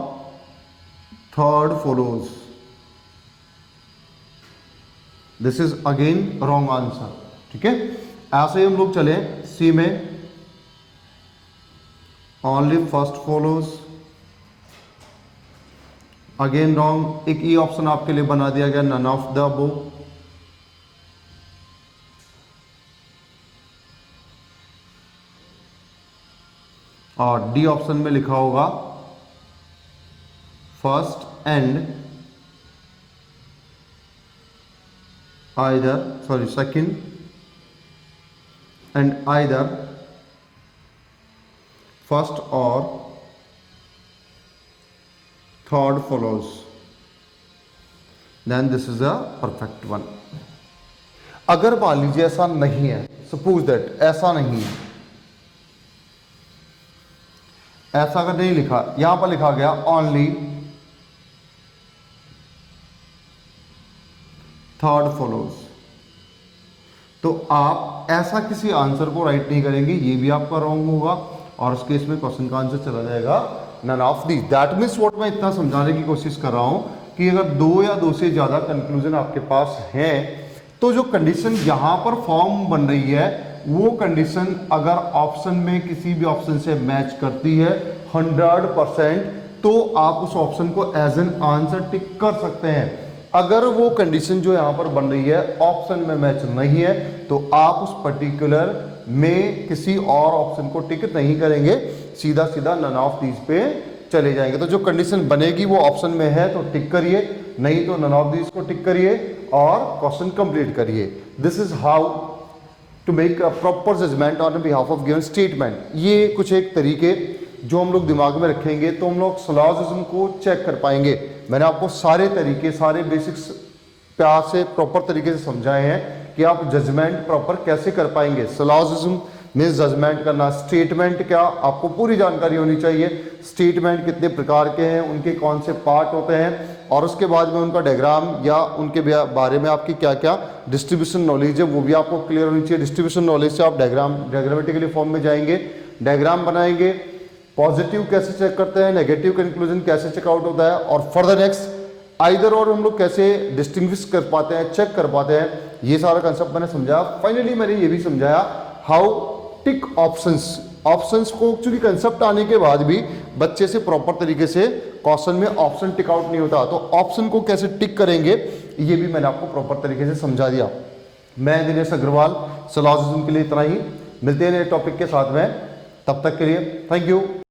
third follows, this is again wrong answer. ठीक है, ऐसे ही हम लोग चले सी में only first follows, again wrong. एक ई ऑप्शन आपके लिए बना दिया गया नन ऑफ द अबव। और डी ऑप्शन में लिखा होगा first and either sorry second and either first और third follows, then this is a perfect one. अगर मान लीजिए ऐसा नहीं है, सपोज दैट ऐसा नहीं है, ऐसा अगर नहीं लिखा, यहां पर लिखा गया ओनली थर्ड फॉलोज, तो आप ऐसा किसी आंसर को राइट नहीं करेंगे, ये भी आपका रॉन्ग होगा और उस केस में क्वेश्चन का आंसर चला जाएगा none of these. That means what मैं इतना समझाने की कोशिश कर रहा हूं कि अगर दो या दो से ज्यादा कंक्लूजन आपके पास हैं तो जो कंडीशन यहां पर फॉर्म बन रही है वो कंडीशन अगर ऑप्शन में किसी भी ऑप्शन से मैच करती है 100%, तो आप उस ऑप्शन को एज एन आंसर टिक कर सकते हैं। अगर वो कंडीशन जो यहां पर बन रही है ऑप्शन में मैच नहीं है तो आप उस पर्टिकुलर में किसी और ऑप्शन को टिक नहीं करेंगे, सीधा सीधा नन ऑफ दीज पे चले जाएंगे। तो जो कंडीशन बनेगी वो ऑप्शन में है तो टिक करिए, नहीं तो नन ऑफ दीज को टिक करिए और क्वेश्चन कंप्लीट करिए। This is how to make a proper judgement on behalf of given statement. ये कुछ एक तरीके जो हम लोग दिमाग में रखेंगे तो हम लोग सिलॉजिज्म को चेक कर पाएंगे। मैंने आपको सारे तरीके, सारे बेसिक्स प्यार से प्रॉपर तरीके से समझाए हैं कि आप जजमेंट प्रॉपर कैसे कर पाएंगे। सिलॉजिज्म मीन्स जजमेंट करना, स्टेटमेंट क्या आपको पूरी जानकारी होनी चाहिए, स्टेटमेंट कितने प्रकार के हैं, उनके कौन से पार्ट होते हैं और उसके बाद में उनका डायग्राम या उनके बारे में आपकी क्या क्या डिस्ट्रीब्यूशन नॉलेज है वो भी आपको क्लियर होनी चाहिए। डिस्ट्रीब्यूशन नॉलेज से आप डायग्रामेटिकली फॉर्म में जाएंगे, डायग्राम बनाएंगे, पॉजिटिव कैसे चेक करते हैं, नेगेटिव कंक्लूजन कैसे चेकआउट होता है और फर्दर नेक्स्ट आइदर और हम लोग कैसे डिस्टिंग्विश कर पाते हैं, चेक कर पाते हैं, ये सारा कंसेप्ट मैंने समझाया। फाइनली मैंने ये भी समझाया हाउ टिक ऑप्शंस। ऑप्शंस को चूंकि कंसेप्ट आने के बाद भी बच्चे से प्रॉपर तरीके से क्वेश्चन में ऑप्शन टिक आउट नहीं होता, तो ऑप्शन को कैसे टिक करेंगे ये भी मैंने आपको प्रॉपर तरीके से समझा दिया। मैं दिनेश अग्रवाल, सिलॉजिज्म के लिए इतना ही। मिलते हैं नए टॉपिक के साथ में, तब तक के लिए थैंक यू।